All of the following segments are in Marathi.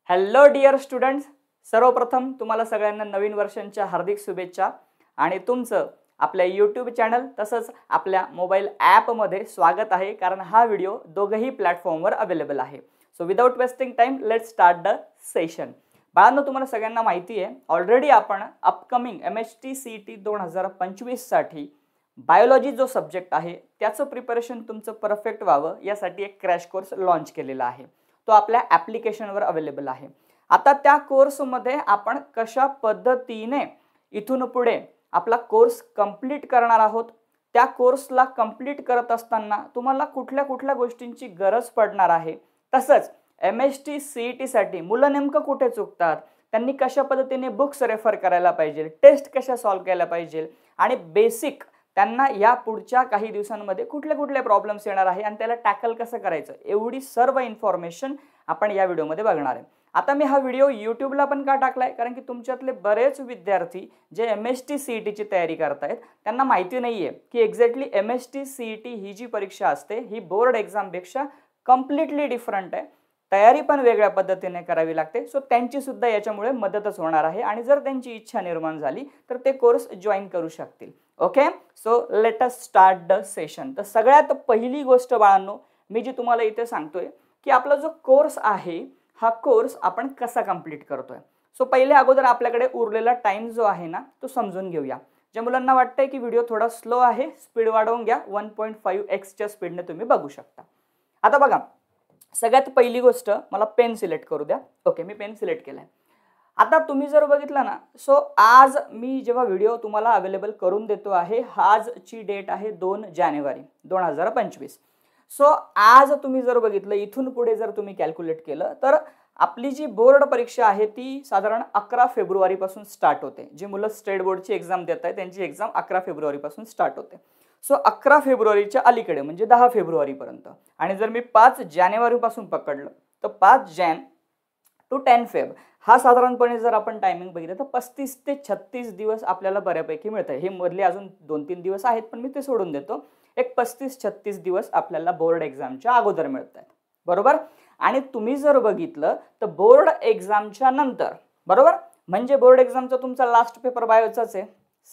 हॅलो डिअर स्टुडंट्स, सर्वप्रथम तुम्हाला सगळ्यांना नवीन वर्षांच्या हार्दिक शुभेच्छा आणि तुमचं आपल्या यूट्यूब चॅनल तसंच आपल्या मोबाईल ॲपमध्ये स्वागत आहे. कारण हा व्हिडिओ दोघंही प्लॅटफॉर्मवर अवेलेबल आहे. So without wasting time let's start the session. बाळांनो, तुम्हाला सगळ्यांना माहिती आहे ऑलरेडी आपण अपकमिंग MHT CET 2025 साठी बायोलॉजी जो सब्जेक्ट आहे त्याचं प्रिपरेशन तुमचं परफेक्ट व्हावं यासाठी एक क्रॅश कोर्स लॉन्च केलेला आहे. तो आपल्या ॲप्लिकेशनवर अवेलेबल आहे. आता त्या कोर्समध्ये आपण कशा पद्धतीने इथून पुढे आपला कोर्स कंप्लीट करणार आहोत, त्या कोर्सला कंप्लीट करत असताना तुम्हाला कुठल्या कुठल्या गोष्टींची गरज पडणार आहे, तसंच MHT CET साठी मुलं नेमकं कुठे चुकतात, त्यांनी कशा पद्धतीने बुक्स रेफर करायला पाहिजे, टेस्ट कशा सॉल्व्ह केल्या पाहिजे आणि बेसिक त्यांना या पुढच्या काही दिवसांमध्ये कुठले कुठले प्रॉब्लेम्स येणार आहे आणि त्याला टॅकल कसं करायचं, एवढी सर्व इन्फॉर्मेशन आपण या व्हिडिओमध्ये बघणार आहे. आता मी हा व्हिडिओ यूट्यूबला पण का टाकलाय, कारण की तुमच्यातले बरेच विद्यार्थी जे MHT CET ची तयारी करतायत त्यांना माहिती नाहीये की एक्झॅक्टली MHT CET ही जी परीक्षा असते ही बोर्ड एक्झामपेक्षा कम्प्लिटली डिफरंट आहे. तयारी पण वेगळ्या पद्धतीने करावी लागते. सो त्यांची सुद्धा याच्यामुळे मदतच होणार आहे आणि जर त्यांची इच्छा निर्माण झाली तर ते कोर्स जॉईन करू शकतील. Okay, so let us start the session. तर सगळ्यात पहिली गोष्ट बाळांनो, मी जी तुम्हाला इथे सांगतोय की आपला जो कोर्स आहे हा कोर्स आपण कसा कंप्लीट करतोय. सो पहिले अगोदर आपल्याकडे उरलेला टाइम जो आहे ना तो समजून घेऊया. ज्या मुलांना वाटतंय की व्हिडिओ थोडा स्लो आहे, स्पीड वाढवून घ्या. 1.5x च्या स्पीडने तुम्ही बघू शकता. आता बघा, सगळ्यात पहिली गोष्ट मला पेन सिलेक्ट करू द्या. ओके, मी पेन सिलेक्ट केलाय. आता तुम्ही जर बघितलं ना, सो आज मी जेव्हा व्हिडिओ तुम्हाला अवेलेबल करून देतो आहे, आजची डेट आहे 2 जानेवारी 2025. सो आज तुम्ही जर बघितलं इथून पुढे जर तुम्ही कॅल्क्युलेट केलं तर आपली जी बोर्ड परीक्षा आहे ती साधारण 11 फेब्रुवारी पासून स्टार्ट होते. जी मुलं स्टेट बोर्डची एक्झाम देत आहेत त्यांची एक्झाम 11 फेब्रुवारी पासून स्टार्ट होते. सो 11 फेब्रुवारीच्या अलीकडे म्हणजे 10 फेब्रुवारी पर्यंत, आणि जर मी 5 जानेवारी पासून पकडलं तर 5 जॅन टू 10 फेब हा साधारणपणे जर आपण टायमिंग बघितलं तर 35 ते 36 दिवस आपल्याला बऱ्यापैकी मिळतं. हे मधले अजून 2-3 दिवस आहेत पण मी ते सोडून देतो. एक 35-36 दिवस आपल्याला बोर्ड एक्झामच्या अगोदर मिळत आहेत, बरोबर. आणि तुम्ही जर बघितलं तर बोर्ड एक्झामच्या नंतर, बरोबर, म्हणजे बोर्ड एक्झामचा तुमचा लास्ट पेपर बायोचाच आहे.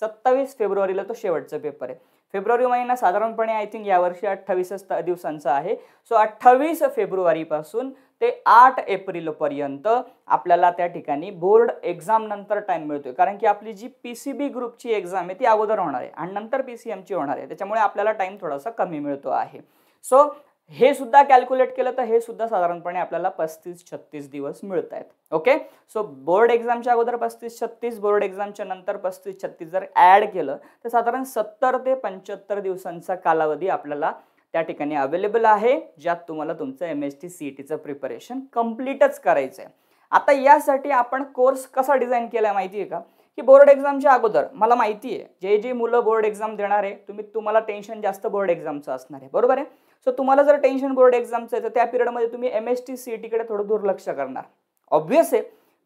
27 फेब्रुवारीला तो शेवटचा पेपर आहे. फेब्रुवारी महिना साधारणपणे आय थिंक यावर्षी 28 दिवसांचा आहे. सो 28 फेब्रुवारी पासून ते 8 एप्रिल पर्यंत आपल्याला त्या ठिकाणी बोर्ड एक्झाम नंतर टाइम मिळतोय. कारण की आपली जी PCB ग्रुपची एक्झाम आहे ती अगोदर होणार आहे आणि नंतर PCM ची होणार आहे, त्याच्यामुळे आपल्याला टाइम थोडासा कमी मिळतो आहे. सो हे सुद्धा कॅल्क्युलेट केलं तर हे सुद्धा साधारणपणे आपल्याला 35-36 दिवस मिळत आहेत. ओके, सो बोर्ड एक्झामच्या अगोदर 35-36, बोर्ड एक्झामच्या नंतर 35-36 जर ऍड केलं तर साधारण 70 ते 75 दिवसांचा कालावधी आपल्याला त्या ठिकाणी अवेलेबल आहे, ज्यात तुम्हाला तुमचं MHT CETचं प्रिपरेशन कम्प्लीटच करायचं आहे. आता यासाठी आपण कोर्स कसा डिझाईन केलाय माहिती आहे का, की बोर्ड एक्झामच्या अगोदर मला माहिती आहे जे मुलं बोर्ड एक्झाम देणार आहे तुम्हाला टेन्शन जास्त बोर्ड एक्झामचं असणार आहे, बरोबर आहे. सो तुम्हाला जर टेन्शन बोर्ड एक्झामचं आहे तर त्या पिरियडमध्ये तुम्ही MHT CET कडे थोडं दुर्लक्ष करणार. ऑब्व्हियस आहे,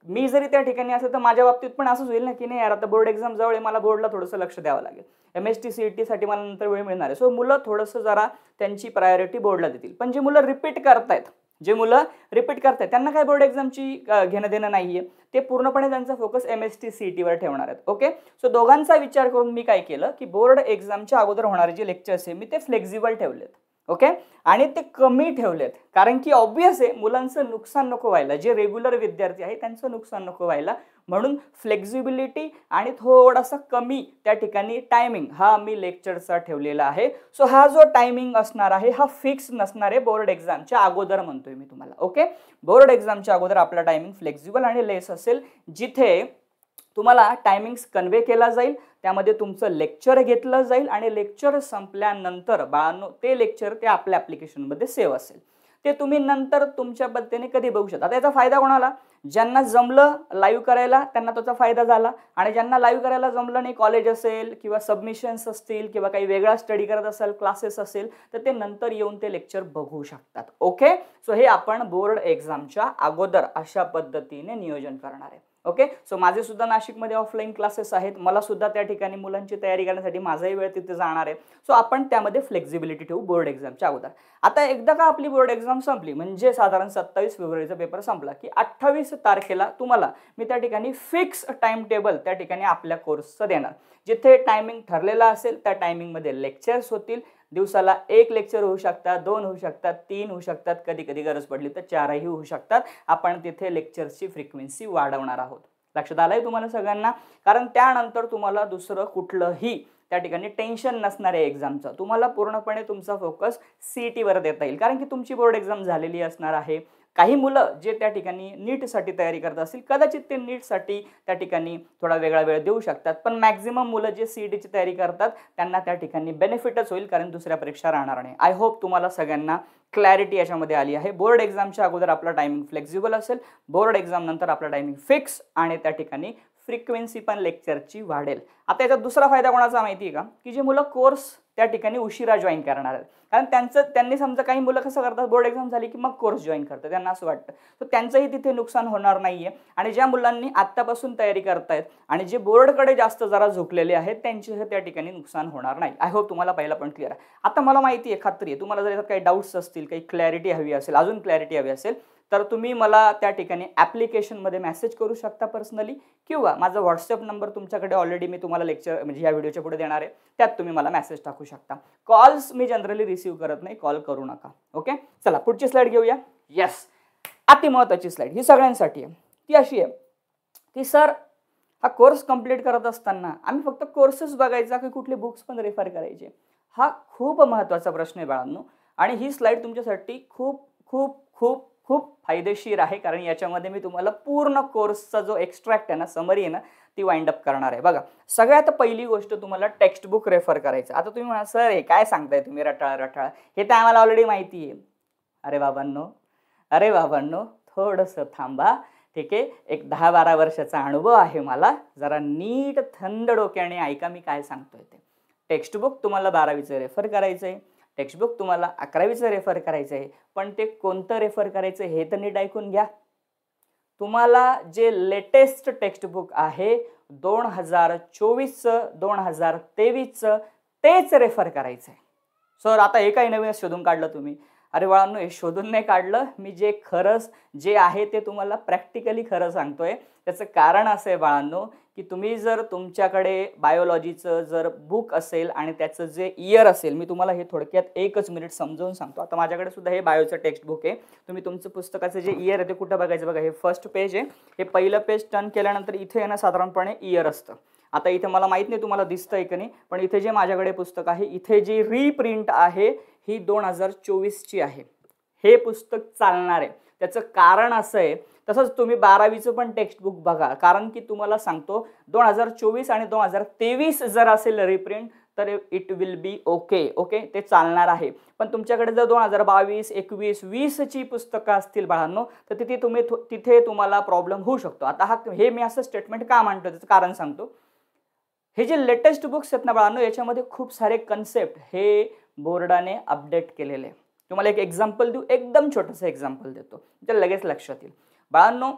मी जरी त्या ठिकाणी असेल तर माझ्या बाबतीत पण असंच होईल ना, की नाही यार आता बोर्ड एक्झाम जवळ आहे, मला बोर्डला थोडंसं लक्ष द्यावं लागेल. MHT CET साठी मला नंतर वेळ मिळणार आहे. सो मुलं थोडंसं जरा त्यांची प्रायोरिटी बोर्डला देतील. पण जे मुलं रिपीट करतायत त्यांना काय बोर्ड एक्झामची घेणं देणं नाहीये, ते पूर्णपणे त्यांचा फोकस MHT CET वर ठेवणार आहेत. ओके, सो दोघांचा विचार करून मी काय केलं की बोर्ड एक्झामच्या अगोदर होणारे जे लेक्चर्स आहे मी ते फ्लेक्झिबल ठेवलेत. ओके, आणि ते कमी ठेवलेत कारण की ऑब्व्हियस आहे मुलांचं नुकसान नको व्हायला, जे रेग्युलर विद्यार्थी आहे त्यांचं नुकसान नको व्हायला, म्हणून फ्लेक्झिबिलिटी आणि थोडासा कमी त्या ठिकाणी टायमिंग हा मी लेक्चरचा ठेवलेला आहे. सो हा जो टायमिंग असणार आहे हा फिक्स नसणार आहे बोर्ड एक्झामच्या अगोदर म्हणतोय मी तुम्हाला. ओके, बोर्ड एक्झामच्या अगोदर आपला टायमिंग फ्लेक्झिबल आणि लेस असेल, जिथे तुम्हाला टायमिंग्स कन्वे केला जाईल, त्यामध्ये तुमचं लेक्चर घेतलं जाईल आणि लेक्चर संपल्यानंतर बाळांनो ते लेक्चर ते आपल्या ॲप्लिकेशनमध्ये सेव्ह असेल. ते तुम्ही नंतर तुमच्या पद्धतीने कधी बघू शकता. आता याचा फायदा कोणाला, ज्यांना जमलं लाईव्ह करायला त्यांना त्याचा फायदा झाला, आणि ज्यांना लाईव्ह करायला जमलं नाही, कॉलेज असेल किंवा सबमिशन्स असतील किंवा काही वेगळा स्टडी करत असेल, क्लासेस असेल, तर ते नंतर येऊन ते लेक्चर बघू शकतात. ओके, सो हे आपण बोर्ड एक्झामच्या अगोदर अशा पद्धतीने नियोजन करणार आहे. ओके. सो माझे सुद्धा नाशिकमध्ये ऑफलाईन क्लासेस आहेत, मला सुद्धा त्या ठिकाणी मुलांची तयारी करण्यासाठी माझाही वेळ तिथे जाणार आहे. सो आपण त्यामध्ये फ्लेक्झिबिलिटी ठेवू बोर्ड एक्झामच्या अगोदर. आता एकदा का आपली बोर्ड एक्झाम संपली म्हणजे साधारण 27 फेब्रुवारीचा पेपर संपला की 28 तारखेला तुम्हाला मी त्या ठिकाणी फिक्स टाइम टेबल त्या ठिकाणी आपल्या कोर्सचं देणार. जिथे टायमिंग ठरलेला असेल त्या टायमिंगमध्ये लेक्चर्स होतील. दिवसाला 1 लेक्चर होऊ शकतात, 2 होऊ शकतात, 3 होऊ शकतात, कधी कधी गरज पडली तर 4ही होऊ शकतात. आपण तिथे लेक्चर्सची फ्रिक्वेन्सी वाढवणार आहोत. लक्षात आलंय तुम्हाला सगळ्यांना? कारण त्यानंतर तुम्हाला दुसरं कुठलंही त्या ठिकाणी टेन्शन नसणार आहे एक्झामचं. तुम्हाला पूर्णपणे तुमचा फोकस CET वर देता येईल कारण की तुमची बोर्ड एक्झाम झालेली असणार आहे. काही मुलं जे त्या ठिकाणी नीटसाठी तयारी करत असतील कदाचित ते नीटसाठी त्या ठिकाणी थोडा वेगळा वेळ देऊ शकतात, पण मॅक्झिमम मुलं जे CETची तयारी करतात त्यांना त्या ठिकाणी बेनिफिटच होईल कारण दुसऱ्या परीक्षा राहणार नाही. आय होप तुम्हाला सगळ्यांना क्लॅरिटी याच्यामध्ये आली आहे. बोर्ड एक्झामच्या अगोदर आपला टायमिंग फ्लेक्झिबल असेल, बोर्ड एक्झाम नंतर आपला टायमिंग फिक्स आणि त्या ठिकाणी फ्रिक्वेन्सी पण लेक्चरची वाढेल. आता याचा दुसरा फायदा कोणाचा माहिती आहे का? की जे मुलं कोर्स त्या ठिकाणी उशिरा जॉईन करणार आहेत. कारण त्यांनी समजा काही मुलं कसं करतात बोर्ड एक्झाम झाली की मग कोर्स जॉईन करतात, त्यांना असं वाटतं. तर त्यांचंही तिथे नुकसान होणार नाहीये. आणि ज्या मुलांनी आत्तापासून तयारी करतायत आणि जे बोर्डकडे जास्त जरा झुकलेले आहेत त्यांचे त्या ठिकाणी नुकसान होणार नाही. आय होप तुम्हाला पहिला पण क्लिअर आहे. आता मला माहिती आहे, खात्री आहे, तुम्हाला जर याच्यात काही डाऊट्स असतील, काही क्लॅरिटी हवी असेल, अजून क्लॅरिटी हवी असेल तर तुम्ही मला त्या ठिकाणी ॲप्लिकेशनमध्ये मेसेज करू शकता पर्सनली, किंवा माझा व्हॉट्सअप नंबर तुमच्याकडे ऑलरेडी मी तुम्हाला लेक्चर म्हणजे या व्हिडिओच्या पुढे देणार आहे, त्यात तुम्ही मला मेसेज टाकू शकता. कॉल्स मी जनरली रिसीव्ह करत नाही, कॉल करू नका. ओके. चला पुढची स्लाइड घेऊया. येस, अति महत्त्वाची स्लाइड ही सगळ्यांसाठी आहे. ती अशी आहे की सर हा कोर्स कंप्लीट करत असताना आम्ही फक्त कोर्सेस बघायचा की कुठले बुक्स पण रेफर करायचे? हा खूप महत्त्वाचा प्रश्न आहे बाळांनो. आणि ही स्लाइड तुमच्यासाठी खूप खूप खूप खूप फायदेशीर आहे कारण याच्यामध्ये मी तुम्हाला पूर्ण कोर्सचा जो एक्स्ट्रॅक्ट आहे ना, समरी आहे ना, ती वाइंड अप करणार आहे. बघा, सगळ्यात पहिली गोष्ट तुम्हाला टेक्स्ट बुक रेफर करायचं. आता तुम्ही म्हणा सर हे काय सांगताय तुम्ही रटाळ, हे तर आम्हाला ऑलरेडी माहिती आहे. अरे बाबांनो थोडंसं थांबा. ठीक आहे, एक 10-12 वर्षाचा अनुभव आहे मला. जरा नीट थंड डोक्याने ऐका मी काय सांगतोय ते. टेक्स्ट बुक तुम्हाला 12वीचं रेफर करायचं आहे, टेक्स्ट बुक तुम्हाला 11वीचं रेफर करायचं आहे, पण ते कोणतं रेफर करायचं हे तर नीट ऐकून घ्या. तुम्हाला जे लेटेस्ट टेक्स्ट बुक आहे 2024चं 2023चं तेच रेफर करायचं आहे. सर आता हे काही नवीन शोधून काढलं तुम्ही? अरे बाळांनो, हे शोधून नाही काढलं मी, जे आहे ते तुम्हाला प्रॅक्टिकली खरं सांगतोय. त्याचं कारण असं आहे बाळांनो की तुम्ही जर तुमच्याकडे बायोलॉजीचं जर बुक असेल आणि त्याचं जे इयर असेल, मी तुम्हाला हे थोडक्यात 1 मिनिट समजावून सांगतो. आता माझ्याकडे सुद्धा हे बायोचं टेक्स्ट बुक आहे. तुम्ही तुमचं पुस्तकाचं जे इयर आहे ते कुठं बघायचं? बघा, हे फर्स्ट पेज आहे. हे पहिलं पेज टर्न केल्यानंतर इथे आहे ना साधारणपणे इयर असतं. आता इथे मला माहित नाही तुम्हाला दिसतंय की नाही, पण इथे जे माझ्याकडे पुस्तक आहे इथे जी रीप्रिंट आहे ही 2024ची आहे. हे पुस्तक चालणार आहे. त्याचं कारण असं आहे. तसंच तुम्ही 12वीचं पण टेक्स्ट बुक बघा, कारण की तुम्हाला सांगतो 2024 आणि 2023 जर असेल रिप्रिंट तर इट विल बी ओके, ते चालणार आहे. पण तुमच्याकडे जर 2022, 21, 20ची पुस्तकं असतील बाळांनो तर तिथे तुम्हाला प्रॉब्लेम होऊ शकतो. आता हे मी असं स्टेटमेंट का म्हणतो त्याचं कारण सांगतो. हे जे लेटेस्ट बुक्स आहेत ना बाळांनो, याच्यामध्ये खूप सारे कन्सेप्ट हे बोर्डाने अपडेट केलेले. तुम्हाला एक एक्झाम्पल देऊ, एकदम छोटंसं एक्झाम्पल देतो, ते लगेच लक्षात येईल. बाळांनो,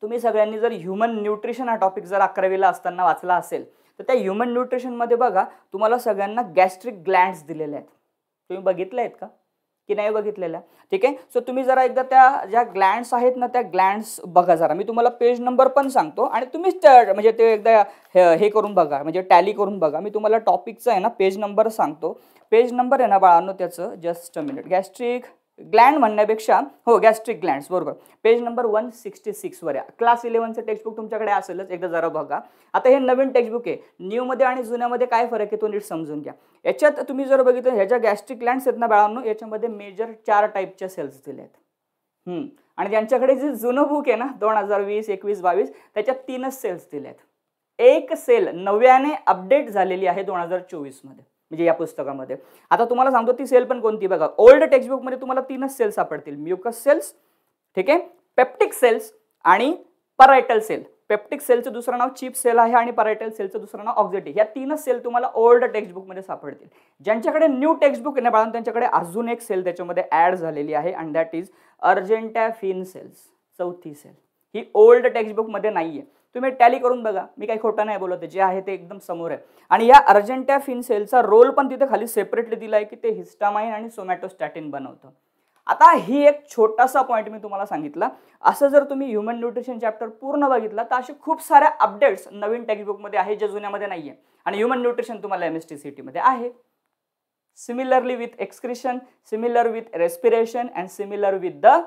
तुम्ही सगळ्यांनी जर ह्युमन न्यूट्रिशन हा टॉपिक जर 11वीला असताना वाचला असेल तर त्या ह्युमन न्यूट्रिशनमध्ये बघा तुम्हाला सगळ्यांना गॅस्ट्रिक ग्लँड्स दिलेले आहेत. तुम्ही बघितले आहेत का की नाही बघितलेल्या? ठीक आहे. सो तुम्ही जरा एकदा त्या ज्या ग्लँड्स आहेत ना त्या ग्लँड्स बघा जरा. मी तुम्हाला पेज नंबर पण सांगतो आणि तुम्ही म्हणजे ते एकदा हे करून बघा, म्हणजे टॅली करून बघा. मी तुम्हाला टॉपिकचं आहे ना पेज नंबर सांगतो. पेज नंबर आहे ना बाळांनो त्याचं, just a minute, gastric Gland म्हणण्यापेक्षा गॅस्ट्रिक ग्लँड्स बरोबर, पेज नंबर 166 वर आहे. क्लास 11चं टेक्स्ट बुक तुमच्याकडे असेलच, एकदा जरा बघा. आता हे नवीन टेक्स्ट बुक आहे. न्यूमध्ये आणि जुन्यामध्ये काय फरक आहे तो नीट समजून घ्या. याच्यात तुम्ही जर बघितलं ह्याच्या गॅस्ट्रिक ग्लँड्स आहेत ना बाळांनो, याच्यामध्ये मेजर 4 टाईपच्या सेल्स दिले आहेत. आणि ज्यांच्याकडे जे जुनं बुक आहे ना 2020, 21, 22 त्याच्यात 3च सेल्स दिले आहेत. एक सेल नव्याने अपडेट झालेली आहे 2024 मध्ये, म्हणजे या पुस्तकामध्ये. आता तुम्हाला सांगतो ती सेल पण कोणती बघा. ओल्ड टेक्स्ट बुक मध्ये तुम्हाला 3च सेल सापडतील, म्युकस सेल्स, ठीक आहे, पेप्टिक सेल्स आणि परायटल सेल. पेप्टिक सेलचं दुसरं नाव चिप सेल आहे आणि परायटल सेलचं दुसरं नाव ऑक्झिटिक. या 3च सेल तुम्हाला ओल्ड टेक्स्ट बुक मध्ये सापडतील. ज्यांच्याकडे न्यू टेक्स्ट बुक आहे ना बाळांनो, त्यांच्याकडे अजून एक सेल त्याच्यामध्ये ऍड झालेली आहे आणि दॅट इज अर्जेंटॅफिन सेल्स, 4थी सेल. ही ओल्ड टेक्स्टबुकमध्ये नाहीये. तुम्ही टॅली करून बघा, मी काही खोटं नाही बोलत, जे आहे ते एकदम समोर आहे. आणि या अर्जेंटाफिन सेलचा रोल पण तिथे खाली सेपरेटली दिलाय की ते हिस्टामाइन आणि सोमॅटोस्टॅटिन बनवतं. आता ही एक छोटासा पॉईंट मी तुम्हाला सांगितला. असं जर तुम्ही ह्युमन न्यूट्रिशन चॅप्टर पूर्ण बघितला तर असे खूप साऱ्या अपडेट्स नवीन टेक्स्टबुकमध्ये आहे जे जुन्यामध्ये नाहीये. आणि ह्युमन न्यूट्रिशन तुम्हाला MST मध्ये आहे. Similarly with excretion, similar with respiration and similar with the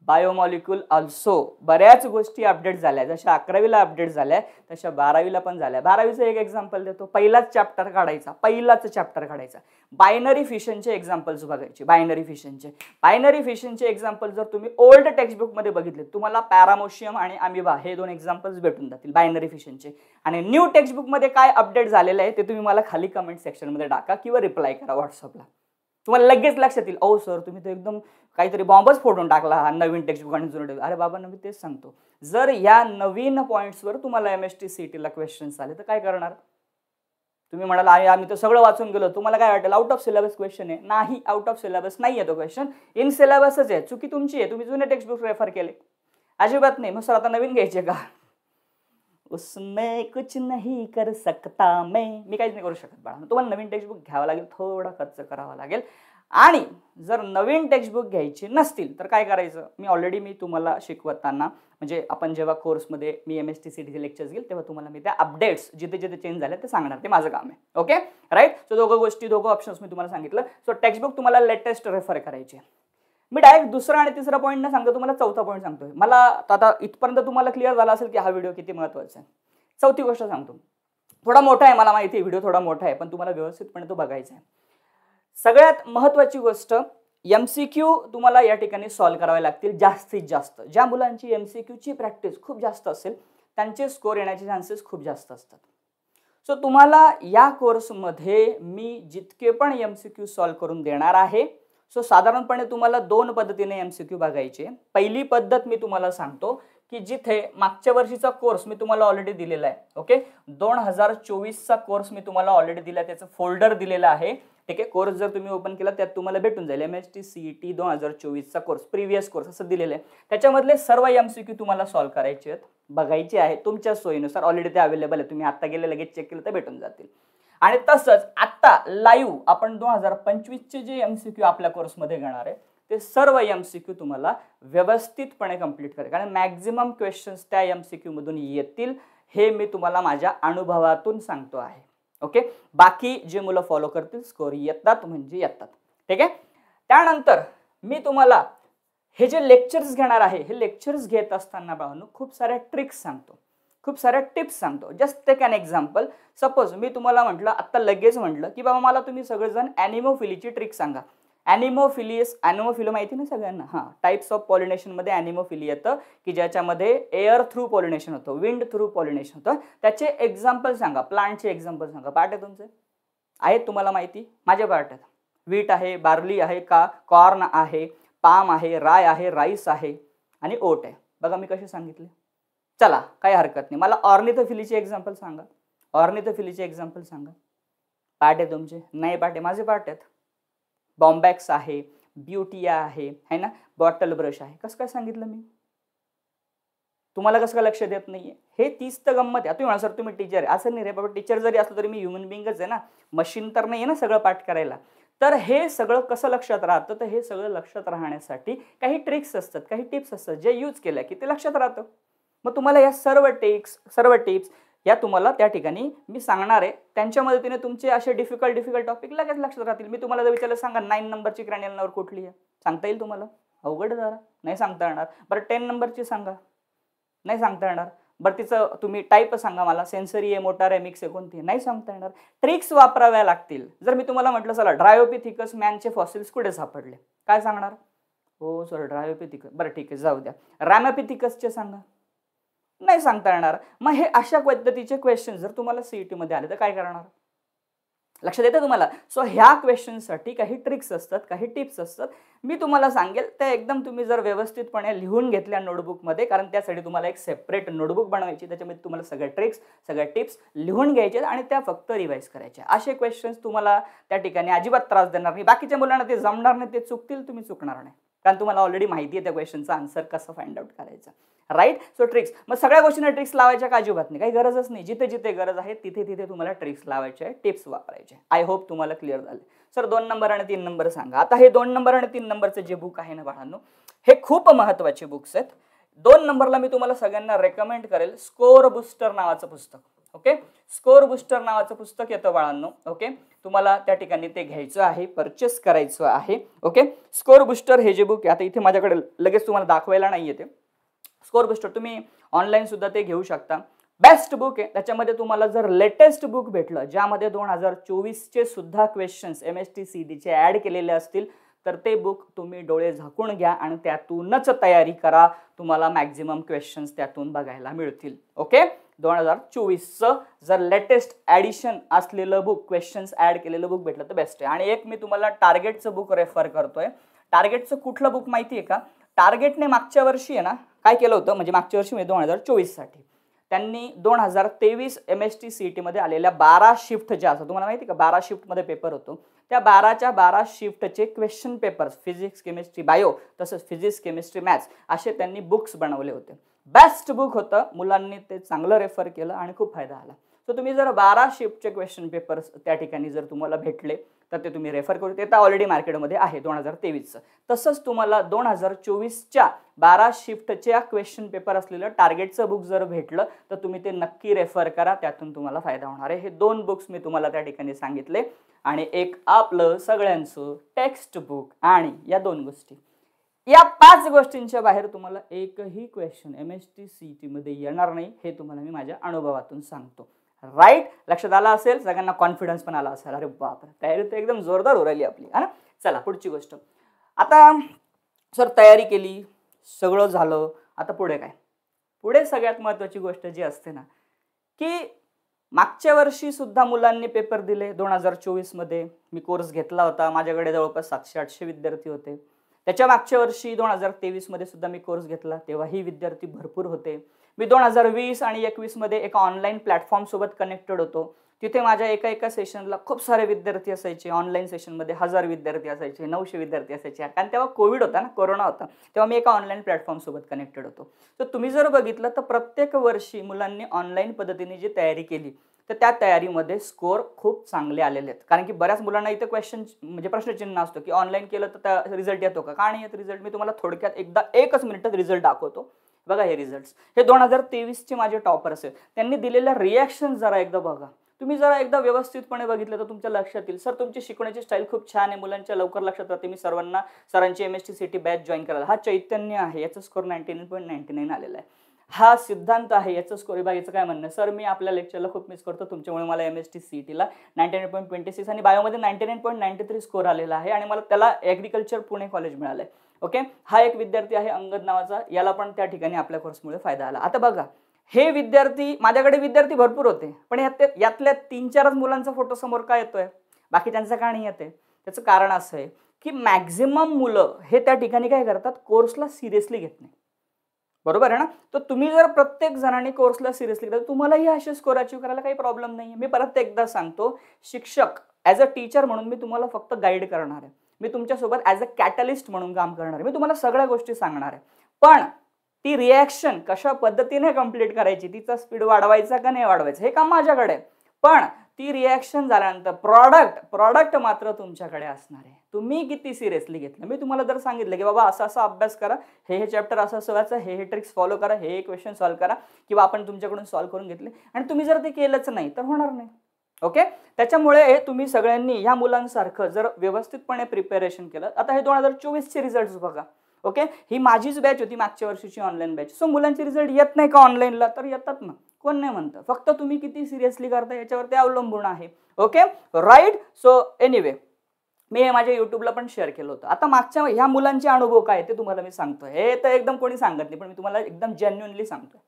biomolecule also. बऱ्याच गोष्टी अपडेट झाल्या, जशा 11वीला अपडेट झाल्या तशा 12वीला पण झाल्या. 12वीचं एक एक्झाम्पल देतो. पहिलाच चॅप्टर काढायचा, बायनरी फिशनचे एक्झाम्पल्स बघायचे. बायनरी फिशनचे एक्झाम्पल जर तुम्ही ओल्ड टेक्स्टबुक मध्ये बघितले तुम्हाला पॅरामोशियम आणि अमिबा हे 2 एक्झाम्पल्स भेटून जातील बायनरी फिशनचे. आणि न्यू टेक्स्टबुक मध्ये काय अपडेट झालेलं आहे ते तुम्ही मला खाली कमेंट सेक्शन मध्ये टाका किंवा रिप्लाय करा व्हॉट्सअपला. तुम्हाला लगेच लक्षात येईल, ओ सर तुम्ही तर एकदम काहीतरी बॉम्बच फोडून टाकला हा नवीन टेक्स्टबुक आणि जुनं टेक्स्टबुक. अरे बाबा मी तेच सांगतो, जर या नवीन पॉईंट्सवर तुम्हाला MST-CET क्वेश्चन्स आले तर काय करणार? तुम्ही म्हणाल आम्ही तर सगळं वाचून गेलो, तुम्हाला काय वाटेल आउट ऑफ सिलेबस क्वेश्चन आहे? नाही, आउट ऑफ सिलेबस नाही आहे तो क्वेश्चन, इन सिलेबसच आहे. चुकी तुमची आहे, तुम्ही जुने टेक्स्टबुक रेफर केले. अजिबात नाही. मग सर आता नवीन घ्यायचे का? उसमें कुछ नहीं कर सकता मी काहीच नाही करू शकत बाळा. तुम्हाला नवीन टेक्स्टबुक घ्यावं लागेल, थोडा खर्च करावा लागेल. आणि जर नवीन टेक्स्टबुक घ्यायची नसतील तर काय करायचं? मी तुम्हाला शिकवताना म्हणजे आपण जेव्हा कोर्समध्ये मी MST-CET लेक्चर्स घेईल तेव्हा तुम्हाला मी त्या अपडेट्स जिथे जिथे चेंज झाले ते सांगणार. ते माझं काम आहे. Okay right. सो दोघं ऑप्शन्स मी तुम्हाला सांगितलं. सो टेक्स्टबुक तुम्हाला लेटेस्ट रेफर करायचे. मी डायरेक्ट दुसरा आणि तिसरा पॉईंट न सांगतो, तुम्हाला चौथा पॉईंट सांगतोय. मला आता इथपर्यंत तुम्हाला क्लिअर झाला असेल की हा व्हिडिओ किती महत्त्वाचा आहे. चौथी गोष्ट सांगतो. थोडा मोठा आहे, मला माहिती आहे व्हिडिओ थोडा मोठा आहे, पण तुम्हाला व्यवस्थितपणे तो बघायचा आहे. सगळ्यात महत्त्वाची गोष्ट, MCQ तुम्हाला या ठिकाणी सॉल्व्ह करावे लागतील जास्तीत जास्त. ज्या मुलांची MCQची प्रॅक्टिस खूप जास्त असेल त्यांचे स्कोर येण्याचे चान्सेस खूप जास्त असतात. सो तुम्हाला या कोर्समध्ये मी जितके पण MCQ सॉल्व्ह करून देणार आहे. सो साधारणपणे तुम्हाला 2 पद्धतीने MCQ बघायचे. पहिली पद्धत मी तुम्हाला सांगतो की जिथे मागच्या वर्षीचा कोर्स मी तुम्हाला ऑलरेडी दिलेला आहे. ओके, 2024चा कोर्स मी तुम्हाला ऑलरेडी दिला, त्याचं फोल्डर दिलेलं आहे. ठीक आहे, कोर्स जर तुम्ही ओपन केला त्यात तुम्हाला भेटून जाईल MST-CET 2024चा कोर्स, प्रिव्हियस कोर्स असं दिलेलं आहे. त्याच्यामधले सर्व MCQ तुम्हाला सॉल्व्ह करायचे आहेत, बघायचे आहे तुमच्या सोयीनुसार. ऑलरेडी ते अवेलेबल आहे, तुम्ही आता गेले लगेच चेक केलं तर भेटून जातील. आणि तसंच आता लाईव्ह आपण 2025चे जे MCQ आपल्या कोर्समध्ये घेणार आहे ते सर्व MCQ तुम्हाला व्यवस्थितपणे कंप्लीट करा, कारण मॅक्झिमम क्वेश्चन्स त्या MCQ मधून येतील हे मी तुम्हाला माझ्या अनुभवातून सांगतो आहे. ओके, बाकी जे मुलं फॉलो करतील स्कोर येतात म्हणजे येतात. ठीक आहे. त्यानंतर मी तुम्हाला हे जे लेक्चर्स घेणार आहे हे लेक्चर्स घेत असताना बाळांनो खूप साऱ्या ट्रिक्स सांगतो, खूप साऱ्या टिप्स सांगतो. Just take an example. Suppose मी तुम्हाला म्हटलं आत्ता लगेच म्हटलं की बाबा मला तुम्ही सगळेजण ॲनिमोफिलीची ट्रिक सांगा. ॲनिमोफिली माहिती ना सगळ्यांना? हां, टाइप्स ऑफ पॉलिनेशन मध्ये ॲनिमोफिली येतं की ज्याच्यामध्ये एअर थ्रू पॉलिनेशन होतं, विंड थ्रू पॉलिनेशन होतं. त्याचे एक्झाम्पल सांगा, प्लांटचे एक्झाम्पल सांगा. पार्ट आहे तुमचे? आहेत तुम्हाला माहिती? माझे पार्ट आहेत. व्हीट आहे, बार्ली आहे, कॉर्न आहे, पाम आहे, राय आहे, राईस आहे आणि ओट आहे. बघा मी कसे सांगितले. चला काही हरकत नाही. मला ऑर्निथोफिलीचे एक्झाम्पल सांगा. ऑर्निथोफिलीचे एक्झाम्पल सांगा. पार्ट आहे तुमचे? नाही पार्ट आहे, माझे पार्ट आहेत. बॉम्बॅक्स आहे, ब्युटिया आहे, है ना, बॉटल ब्रश आहे. कसं काय सांगितलं मी? तुम्हाला कसं काय लक्ष देत नाहीये? हे तीच तर गंमत आहे. तुम्ही म्हणा सर तुम्ही टीचर आहे. असं नाही रे बाबा, टीचर जरी असलो तरी मी ह्युमन बिंगच आहे ना, मशीन तर नाही आहे ना सगळं पाठ करायला. तर हे सगळं कसं लक्षात राहतं? तर हे सगळं लक्षात राहण्यासाठी काही ट्रिक्स असतात, काही टिप्स असतात जे यूज केल्या की ते लक्षात राहतं. मग तुम्हाला या सर्व टिप्स या तुम्हाला त्या ठिकाणी मी सांगणार आहे. त्यांच्या मदतीने तुमचे असे डिफिकल्ट टॉपिक लगेच लक्षात राहतील. मी तुम्हाला जर विचारलं सांगा 9 नंबरची ग्रॅन्युलर नर्व कुठली आहे, सांगता येईल तुम्हाला? अवघड जरा, नाही सांगता येणार. बरं 10 नंबरची सांगा, नाही सांगता येणार. बरं तिचं तुम्ही टाईप सांगा मला, सेन्सरी आहे, मोटार आहे, मिक्स आहे, कोणती, नाही सांगता येणार. ट्रिक्स वापराव्या लागतील. जर मी तुम्हाला म्हटलं चला ड्रायोपिथिकस मॅनचे फॉसिल्स कुठे सापडले, काय सांगणार? हो सर ड्रायोपिथिकस, बरं ठीक आहे जाऊ द्या. रॅमोपिथिकसचे सांगा, नाही सांगता येणार. मग हे अशा पद्धतीचे क्वेश्चन जर तुम्हाला CET मध्ये आले तर काय करणार? लक्षात येतं तुम्हाला? सो ह्या क्वेश्चनसाठी काही ट्रिक्स असतात, काही टिप्स असतात. मी तुम्हाला सांगेल त्या एकदम तुम्ही जर व्यवस्थितपणे लिहून घेतल्या नोटबुकमध्ये, कारण त्यासाठी तुम्हाला एक सेपरेट नोटबुक बनवायची, त्याच्यामध्ये तुम्हाला सगळ्या ट्रिक्स सगळ्या टिप्स लिहून घ्यायचे आणि त्या फक्त रिवाइज करायच्या. असे क्वेश्चन्स तुम्हाला त्या ठिकाणी अजिबात त्रास देणार नाही. बाकीच्या मुलांना ते जमणार नाही, ते चुकतील, तुम्ही चुकणार नाही. कारण तुम्हाला ऑलरेडी माहिती आहे त्या क्वेश्चनचा आन्सर कसं फाइंड आउट करायचं, राईट. सो ट्रिक्स, मग सगळ्या गोष्टींना ट्रिक्स लावायच्या का अजिबात नाही, काही गरजच नाही. जिथे जिथे गरज आहे तिथे तिथे तुम्हाला ट्रिक्स लावायचे आहे, टिप्स वापरायचे. आय होप तुम्हाला क्लिअर झाले. सर 2 नंबर आणि 3 नंबर सांगा. आता हे 2 नंबर आणि 3 नंबरचे जे बुक आहे ना बाळांनो, हे खूप महत्त्वाचे बुक्स आहेत. 2 नंबरला मी तुम्हाला सगळ्यांना रेकमेंड करेल स्कोर बुस्टर नावाचं पुस्तक. ओके, स्कोर बुस्टर नावाचं पुस्तक येतं बाळांनो. ओके, तुम्हाला त्या ठिकाणी ते घ्यायचं आहे, परचेस करायचं आहे. ओके, स्कोर बुस्टर हे जे बुक आहे, आता इथे माझ्याकडे लगेच तुम्हाला दाखवायला नाही येते. स्कोर बुस्टर तुम्ही ऑनलाईन सुद्धा ते घेऊ शकता. बेस्ट बुक आहे. त्याच्यामध्ये तुम्हाला जर लेटेस्ट बुक भेटलं ज्यामध्ये 2024चे सुद्धा क्वेश्चन्स MSTCDचे ॲड केलेले असतील तर ते बुक तुम्ही डोळे झाकून घ्या आणि त्यातूनच तयारी करा. तुम्हाला मॅक्झिमम क्वेश्चन्स त्यातून बघायला मिळतील. ओके, 2024चं जर लेटेस्ट ॲडिशन असलेलं बुक, क्वेश्चन्स ॲड केलेलं बुक भेटलं तर बेस्ट आहे. आणि एक मी तुम्हाला टार्गेटचं बुक रेफर करतोय. टार्गेटचं कुठलं बुक माहिती आहे का? टार्गेटने मागच्या वर्षी आहे ना काय केलं होतं, म्हणजे मागच्या वर्षी 2024साठी त्यांनी 2023 MSTCT मध्ये आलेल्या 12 शिफ्ट ज्या असतात, तुम्हाला माहिती का 12 शिफ्टमध्ये पेपर होतो, त्या 12च्या 12 शिफ्टचे question papers physics, chemistry, bio तसंच फिजिक्स, केमिस्ट्री, मॅथ्स असे त्यांनी बुक्स बनवले होते. बेस्ट बुक होतं, मुलांनी ते चांगलं रेफर केलं आणि खूप फायदा आला. सो तुम्ही जर 12 शिफ्टचे क्वेश्चन पेपर्स त्या ठिकाणी जर तुम्हाला भेटले तर ते तुम्ही रेफर करू. ते तर ऑलरेडी मार्केटमध्ये आहे 2023चं. तसंच तुम्हाला 2024च्या 12 शिफ्टच्या क्वेश्चन पेपर असलेलं टार्गेटचं बुक जर भेटलं तर तुम्ही ते नक्की रेफर करा, त्यातून तुम्हाला फायदा होणार आहे. हे 2 बुक्स मी तुम्हाला त्या ठिकाणी सांगितले. आणि एक आपलं सगळ्यांचं टेक्स्ट बुक आणि या 2 गोष्टी, या 5 गोष्टींच्या बाहेर तुम्हाला एकही क्वेश्चन MSTCT मध्ये येणार नाही, हे तुम्हाला मी माझ्या अनुभवातून सांगतो. राईट, लक्षात आला असेल, सगळ्यांना कॉन्फिडन्स पण आला असेल. अरे बापरे, तयारी तर एकदम जोरदार हो राहिली आपली, है ना. चला पुढची गोष्ट. आता सर तयारी केली, सगळं झालं, आता पुढे काय? पुढे सगळ्यात महत्त्वाची गोष्ट जी असते ना, की मागच्या वर्षी सुद्धा मुलांनी पेपर दिले 2024मध्ये. मी कोर्स घेतला होता, माझ्याकडे जवळपास 700-800 विद्यार्थी होते. त्याच्या मागच्या वर्षी 2023मध्ये सुद्धा मी कोर्स घेतला, तेव्हाही विद्यार्थी भरपूर होते. मी 2020 आणि 21मध्ये एका ऑनलाईन प्लॅटफॉर्म सोबत कनेक्टेड होतो. तिथे माझ्या एका सेशनला खूप सारे विद्यार्थी असायचे. ऑनलाईन सेशनमध्ये 1000 विद्यार्थी असायचे, 900 विद्यार्थी असायचे. कारण तेव्हा कोविड होता ना, कोरोना होता, तेव्हा मी एका ऑनलाईन प्लॅटफॉर्म सोबत कनेक्टेड होतो. तर तुम्ही जर बघितलं तर प्रत्येक वर्षी मुलांनी ऑनलाईन पद्धतीने जी तयारी केली तर त्या तयारीमध्ये स्कोर खूप चांगले आलेले आहेत. कारण की बऱ्याच मुलांना इथं क्वेश्चन म्हणजे प्रश्नचिन्ह असतो की ऑनलाईन केलं तर त्या रिझल्ट येतो का? नाही येत रिझल्ट. मी तुम्हाला थोडक्यात एकदा 1 मिनिटात रिझल्ट दाखवतो. बघा हे रिझल्ट्स, हे 2023चे माझे टॉपर्स आहेत. त्यांनी दिलेल्या रिॲक्शन जरा एकदा बघा. तुम्ही जरा एकदा व्यवस्थितपणे बघितलं तर तुमच्या लक्षात येईल. सर तुमची शिकवण्याची स्टाईल खूप छान आहे, मुलांच्या लवकर लक्षात राहते. मी सर्वांना सरांची MSTCT बॅच जॉईन करायला. हा चैतन्य आहे, याचा स्कोर 99.99 आलेला आहे. हा सिद्धांत आहे, याचा स्कोर बघा. याचं काय म्हणणं, सर मी आपल्या लेक्चरला खूप मिस करतो, तुमच्यामुळे मला MSTCTला 99.26 आणि बायोमध्ये 99.93 स्कोर आलेला आहे आणि मला त्याला ॲग्रिकल्चर पुणे कॉलेज मिळालं आहे. ओके, हा एक विद्यार्थी आहे अंगद नावाचा, याला पण त्या ठिकाणी आपल्या कोर्समुळे फायदा आला. आता बघा हे विद्यार्थी, माझ्याकडे विद्यार्थी भरपूर होते पण यातल्या 3-4 मुलांचा फोटो समोर का येतोय, बाकीच्यांचा का नाही येते? त्याचं कारण असं आहे की मॅक्झिमम मुलं हे त्या ठिकाणी काय करतात, कोर्सला सिरियसली घेत नाही. बरोबर आहे ना. तर तुम्ही जर प्रत्येक जणांनी कोर्सला सिरियसली घेतलं तर तुम्हालाही असे स्कोर अचीव्ह करायला काही प्रॉब्लेम नाही. मी परत एकदा सांगतो, शिक्षक ॲज अ टीचर म्हणून मी तुम्हाला फक्त गाईड करणार आहे. मी तुमच्यासोबत ॲज अ कॅटलिस्ट म्हणून काम करणार आहे. मी तुम्हाला सगळ्या गोष्टी सांगणार आहे. पण ती रिॲक्शन कशा पद्धतीने कंप्लीट करायची, तिचा स्पीड वाढवायचा का नाही वाढवायचा हे काम माझ्याकडे आहे. पण ती रिॲक्शन झाल्यानंतर प्रॉडक्ट मात्र तुमच्याकडे असणार आहे. तुम्ही किती सिरियसली घेतलं. मी तुम्हाला जर सांगितलं की बाबा असा अभ्यास करा, हे चॅप्टर असं वाचा, हे ट्रिक्स फॉलो करा, हे क्वेश्चन सॉल्व्ह करा, किंवा आपण तुमच्याकडून सॉल्व्ह करून घेतले आणि तुम्ही जर ते केलंच नाही तर होणार नाही. ओके, त्याच्यामुळे तुम्ही सगळ्यांनी ह्या मुलांसारखं जर व्यवस्थितपणे प्रिपेरेशन केलं. आता हे 2024चे रिझल्ट्स बघा. ओके, ही माझीच बॅच होती मागच्या वर्षीची ऑनलाईन बॅच. सो मुलांचे रिझल्ट येत नाही का ऑनलाईनला? तर येतात ना, कोण नाही म्हणतं. फक्त तुम्ही किती सिरियसली करता याच्यावरती अवलंबून आहे. Okay, right. सो एनिवे मी हे माझ्या युट्यूबला पण शेअर केलं होतं. आता मागच्या ह्या मुलांचे अनुभव काय ते तुम्हाला मी सांगतोय. हे तर एकदम कोणी सांगत नाही पण मी तुम्हाला एकदम जेन्युइनली सांगतोय.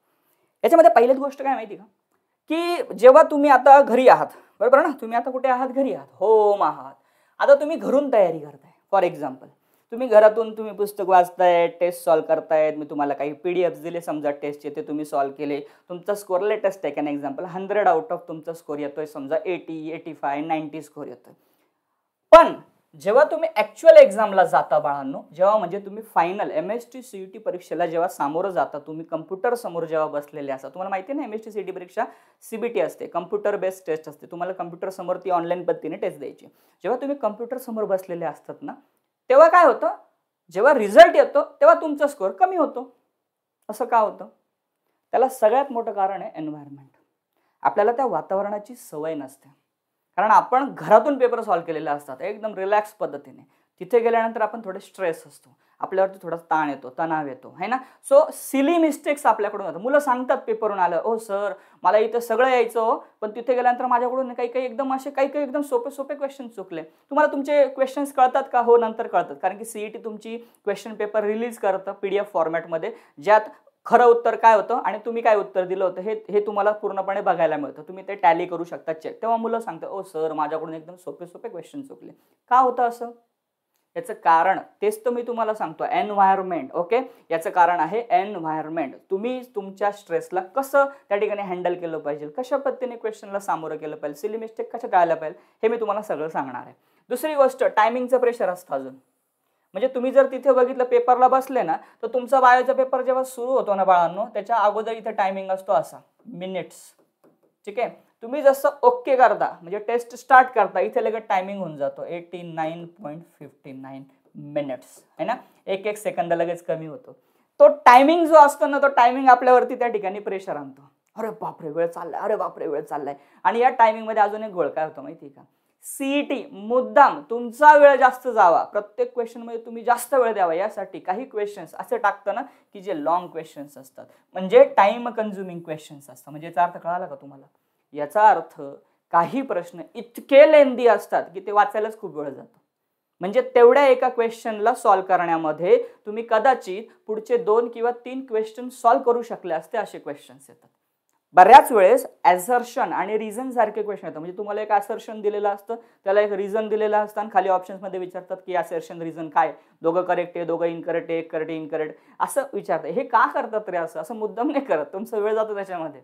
याच्यामध्ये पहिलीच गोष्ट काय माहिती का, की जेव्हा तुम्ही आता घरी आहात, बरोबर ना, तुम्ही आता कुठे आहात, घरी आहात, होम आहात. आता तुम्ही घरून तयारी करताय. फॉर एक्झाम्पल तुम्ही घरातून तुम्ही पुस्तक वाचताय, टेस्ट सॉल्व्ह करतायत, मी तुम्हाला काही PDFs दिले समजा टेस्टचे, ते तुम्ही सॉल्व्ह केले, तुमचा स्कोर लेटेस्ट आहे. कॅन एक्झाम्पल 100 आउट ऑफ तुमचा स्कोर येतोय समजा 80, 85, 90 स्कोर येतोय. पण जेव्हा तुम्ही ऍक्च्युअल एक्झामला जाता बाळांनो, जेव्हा म्हणजे तुम्ही फायनल MST CET परीक्षेला जेव्हा सामोरं जाता, तुम्ही कम्प्युटर समोर जेव्हा बसलेले असता, तुम्हाला माहिती आहे ना MST CET परीक्षा CBT असते, कम्प्युटर बेस्ड टेस्ट असते, तुम्हाला कम्प्युटर समोर ती ऑनलाईन पद्धतीने टेस्ट द्यायची. जेव्हा तुम्ही कम्प्युटर समोर बसलेले असतात ना, तेव्हा काय होतं, जेव्हा रिझल्ट येतो तेव्हा तुमचा स्कोअर कमी होतो. असं का होतं? त्याला सगळ्यात मोठं कारण आहे एन्व्हायरमेंट. आपल्याला त्या वातावरणाची सवय नसते, कारण आपण घरातून पेपर सॉल्व्ह केलेले असतात एकदम रिलॅक्स पद्धतीने. तिथे गेल्यानंतर आपण थोडे स्ट्रेस असतो, आपल्यावरती थोडा ताण येतो, तणाव येतो, है ना. सो सिली मिस्टेक्स आपल्याकडून होतात. मुलं सांगतात पेपरवरून आलं, ओ सर मला इथं सगळं यायचं हो, पण तिथे गेल्यानंतर माझ्याकडून काही काही एकदम असे काही काही एकदम सोपे सोपे क्वेश्चन चुकले. तुम्हाला तुमचे क्वेश्चन्स कळतात का? हो, नंतर कळतात, कारण की CET तुमची क्वेश्चन पेपर रिलीज करतं PDF फॉर्मॅटमध्ये, ज्यात खरं उत्तर काय होतं आणि तुम्ही काय उत्तर दिलं होतं हे तुम्हाला पूर्णपणे बघायला मिळतं. तुम्ही ते टॅली करू शकता, चेक. तेव्हा मुलं सांगतात, ओ सर माझ्याकडून एकदम सोपे सोपे क्वेश्चन चुकले. का होतं असं? याचं कारण तेच तर मी तुम्हाला सांगतो, एन्व्हायरमेंट. ओके, याचं कारण आहे एन्व्हायरमेंट. तुम्ही तुमच्या स्ट्रेसला कसं त्या ठिकाणी हँडल केलं पाहिजे, कशा पद्धतीने क्वेश्चनला सामोरं केलं पाहिजे, सिली मिस्टेक कशा टाळल्या पाहिजे, हे मी तुम्हाला सगळं सांगणार आहे. दुसरी गोष्ट, टायमिंगचं प्रेशर असतं अजून. म्हणजे तुम्ही जर तिथे बघितलं पेपरला बसले ना, तर तुमचा बायोचा पेपर जेव्हा सुरू होतो ना बाळांनो, त्याच्या अगोदर इथे टायमिंग असतो असा मिनिट्स. ठीक आहे, तुम्ही जसं ओके करता म्हणजे टेस्ट स्टार्ट करता, इथे लगेच टायमिंग होऊन जातो 89.59 मिनिट्स, है ना. एक सेकंद लगेच कमी होतो. तो टायमिंग जो असतो ना, तो टायमिंग आपल्यावरती त्या ठिकाणी प्रेशर आणतो. अरे बापरे वेळ चाललाय, अरे बापरे वेळ चाललाय. आणि या टायमिंग मध्ये अजून एक गोळ काय होतं माहिती का, CET मुद्दाम तुमचा वेळ जास्त जावा, प्रत्येक क्वेश्चन मध्ये तुम्ही जास्त वेळ द्यावा, यासाठी काही क्वेश्चन्स असे टाकतं ना की जे लॉंग क्वेश्चन्स असतात, म्हणजे टाइम कन्झ्युमिंग क्वेश्चन्स असतात. म्हणजे याचा अर्थ कळाला का तुम्हाला? याचा अर्थ काही प्रश्न इतके लेंदी असतात की ते वाचायलाच खूप वेळ जातो. म्हणजे तेवढ्या एका क्वेश्चनला सॉल्व्ह करण्यामध्ये तुम्ही कदाचित पुढचे 2 किंवा 3 क्वेश्चन सॉल्व्ह करू शकले असते, असे क्वेश्चन्स येतात. बऱ्याच वेळेस ॲसर्शन आणि रिझन सारखे क्वेश्चन येतात. म्हणजे तुम्हाला एक ॲसर्शन दिलेलं असतं, त्याला एक रिझन दिलेलं असतं आणि खाली ऑप्शन्समध्ये विचारतात की ॲसर्शन रिझन काय, दोघं करेक्ट आहे, दोघं इनकरेक्ट आहे, एक करेक्ट इनकरेक्ट, असं विचारतात. हे का करतात रे? असं मुद्दाम नाही करत, तुमचा वेळ जातो त्याच्यामध्ये.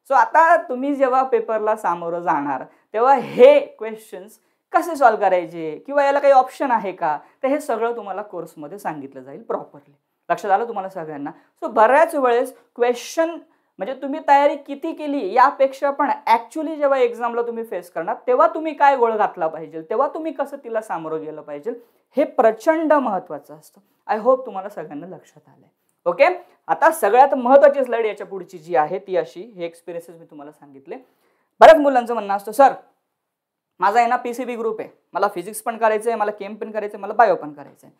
सो आता तुम्ही जेव्हा पेपरला सामोरं जाणार तेव्हा हे क्वेश्चन्स कसे सॉल्व्ह करायचे किंवा याला काही ऑप्शन आहे का, तर हे सगळं तुम्हाला कोर्समध्ये सांगितलं जाईल प्रॉपरली. लक्षात आलं तुम्हाला सगळ्यांना? सो बऱ्याच वेळेस क्वेश्चन म्हणजे तुम्ही तयारी किती केली यापेक्षा पण ऍक्च्युअली जेव्हा एक्झामला तुम्ही फेस करणार तेव्हा तुम्ही काय गोळ घातला पाहिजे, तेव्हा तुम्ही कसं तिला सामोरं गेलं पाहिजे, हे प्रचंड महत्त्वाचं असतं. आय होप तुम्हाला सगळ्यांना लक्षात आलंय. ओके, आता सगळ्यात महत्त्वाची स्लाइड याच्या पुढची जी आहे ती अशी, हे एक्सपिरियन्सेस मी तुम्हाला सांगितले. बऱ्याच मुलांचं म्हणणं असतं, सर माझा आहे ना PCB ग्रुप आहे, मला फिजिक्स पण करायचं आहे, मला केम पण करायचं आहे, मला बायो पण करायचं आहे.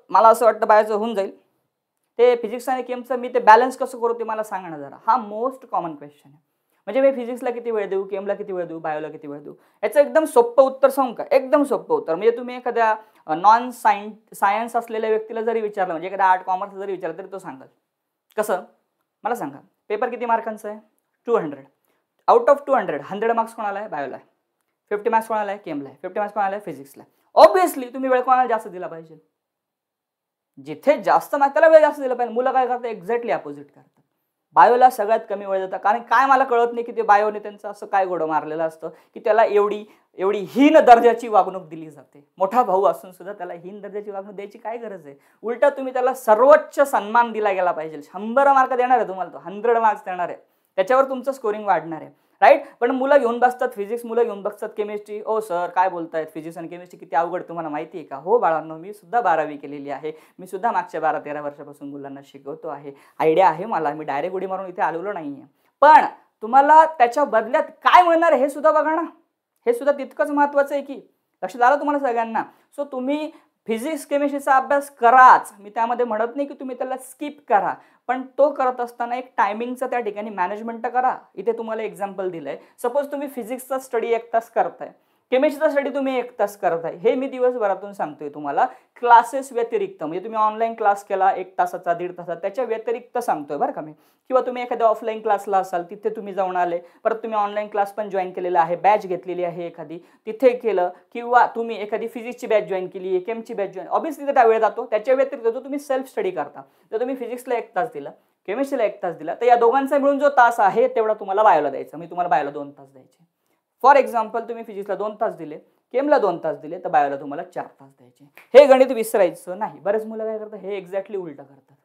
मला असं वाटतं बायोचं होऊन जाईल, ते फिजिक्स आणि केमचं मी ते बॅलन्स कसं करू ते मला सांगा ना जरा. हा मोस्ट कॉमन क्वेश्चन आहे. म्हणजे मी फिजिक्सला किती वेळ देऊ, केमला किती वेळ देऊ, बायोला किती वेळ देऊ, याचं एकदम सोपं उत्तर सांगू का? एकदम सोपं उत्तर. म्हणजे तुम्ही एखाद्या नॉन सायन्स असलेल्या व्यक्तीला जरी विचारलं, म्हणजे एखाद्या आर्ट कॉमर्स जरी विचारलं तरी तो सांगाल. कसं? मला सांगा, पेपर किती मार्कांचा आहे? 200. आउट ऑफ 200 100 मार्क्स कोणाला आहे? बायोला आहे. 50 मार्क्स कोणाला आहे? केमला आहे. 50 मार्क्स कोणाला आहे? फिजिक्सला. ऑब्व्हियसली तुम्ही वेळ कोणाला जास्त दिला पाहिजे? जिथे जास्त मार्क त्याला वेळ जास्त दिला पाहिजे. मुलं काय करतात? एक्झॅक्टली अपोजिट करतात. बायोला सगळ्यात कमी वेळ देतात. कारण काय मला कळत नाही की ते बायोने त्यांचं असं काय घोडं मारलेलं असतं की त्याला एवढी हीन दर्जाची वागणूक दिली जाते. मोठा भाऊ असून सुद्धा त्याला हीन दर्जाची वागणूक द्यायची काय गरज आहे? उलटा तुम्ही त्याला सर्वोच्च सन्मान दिला गेला पाहिजे. 100 मार्क देणार आहे तुम्हाला, तो 100 मार्क्स देणार आहे, त्याच्यावर तुमचं स्कोरिंग वाढणार आहे. राईट. पण मुलं घेऊन बसतात फिजिक्स, मुलं घेऊन बसतात केमिस्ट्री. ओ सर काय बोलतायत, फिजिक्स आणि केमिस्ट्री किती अवघड, तुम्हाला माहिती आहे का? हो बाळांनो, मी सुद्धा 12वी केलेली आहे, मी सुद्धा मागच्या 12-13 वर्षापासून मुलांना शिकवतो आहे, आयडिया आहे मला, मी डायरेक्ट उडी मारून इथे आलेलो नाहीये. पण तुम्हाला त्याच्या बदल्यात काय मिळणार हे सुद्धा बघा ना, हे सुद्धा तितकंच महत्वाचं आहे की. लक्षात आलं तुम्हाला सगळ्यांना? सो तुम्ही फिजिक्स केमिस्ट्रीचा अभ्यास कराच, मी त्यामध्ये म्हणत नाही की तुम्ही त्याला स्किप करा, पण तो करत असताना एक टायमिंगचा त्या ठिकाणी मॅनेजमेंट करा. इथे तुम्हाला एक्झाम्पल दिलंय. सपोज तुम्ही फिजिक्सचा स्टडी 1 तास करताय, केमिस्ट्रीचा स्टडी तुम्ही 1 तास करताय, हे मी दिवसभरातून सांगतोय तुम्हाला. क्लासेस व्यतिरिक्त म्हणजे तुम्ही ऑनलाईन क्लास केला 1 तासाचा 1.5 तासाचा, त्याच्या व्यतिरिक्त सांगतोय बरं का मी. किंवा तुम्ही एखाद्या ऑफलाईन क्लासला असाल, तिथे तुम्ही जाऊन आले, परत तुम्ही ऑनलाईन क्लास पण जॉईन केलेला आहे, बॅच घेतलेली आहे एखादी, तिथे केलं, किंवा तुम्ही एखादी फिजिक्सची बॅच जॉईन केली आहे, केमची बॅच जॉईन, ऑब्व्हियसली तिथे वेळ जातो. त्याच्या व्यतिरिक्त जो तुम्ही सेल्फ स्टडी करता, जर तुम्ही फिजिक्सला 1 तास दिला, केमिस्ट्रीला 1 तास दिला, तर या दोघांचा मिळून जो तास आहे तेवढा तुम्हाला बायोला द्यायचा. मी तुम्हाला बायोला 2 तास द्यायचे. फॉर एक्झाम्पल तुम्ही फिजिक्सला 2 तास दिले, केमला 2 तास दिले तर बायोला तुम्हाला 4 तास द्यायचे. हे गणित विसरायचं नाही. बरेच मुलं काय करतात, हे एक्झॅक्टली उलटं करतात.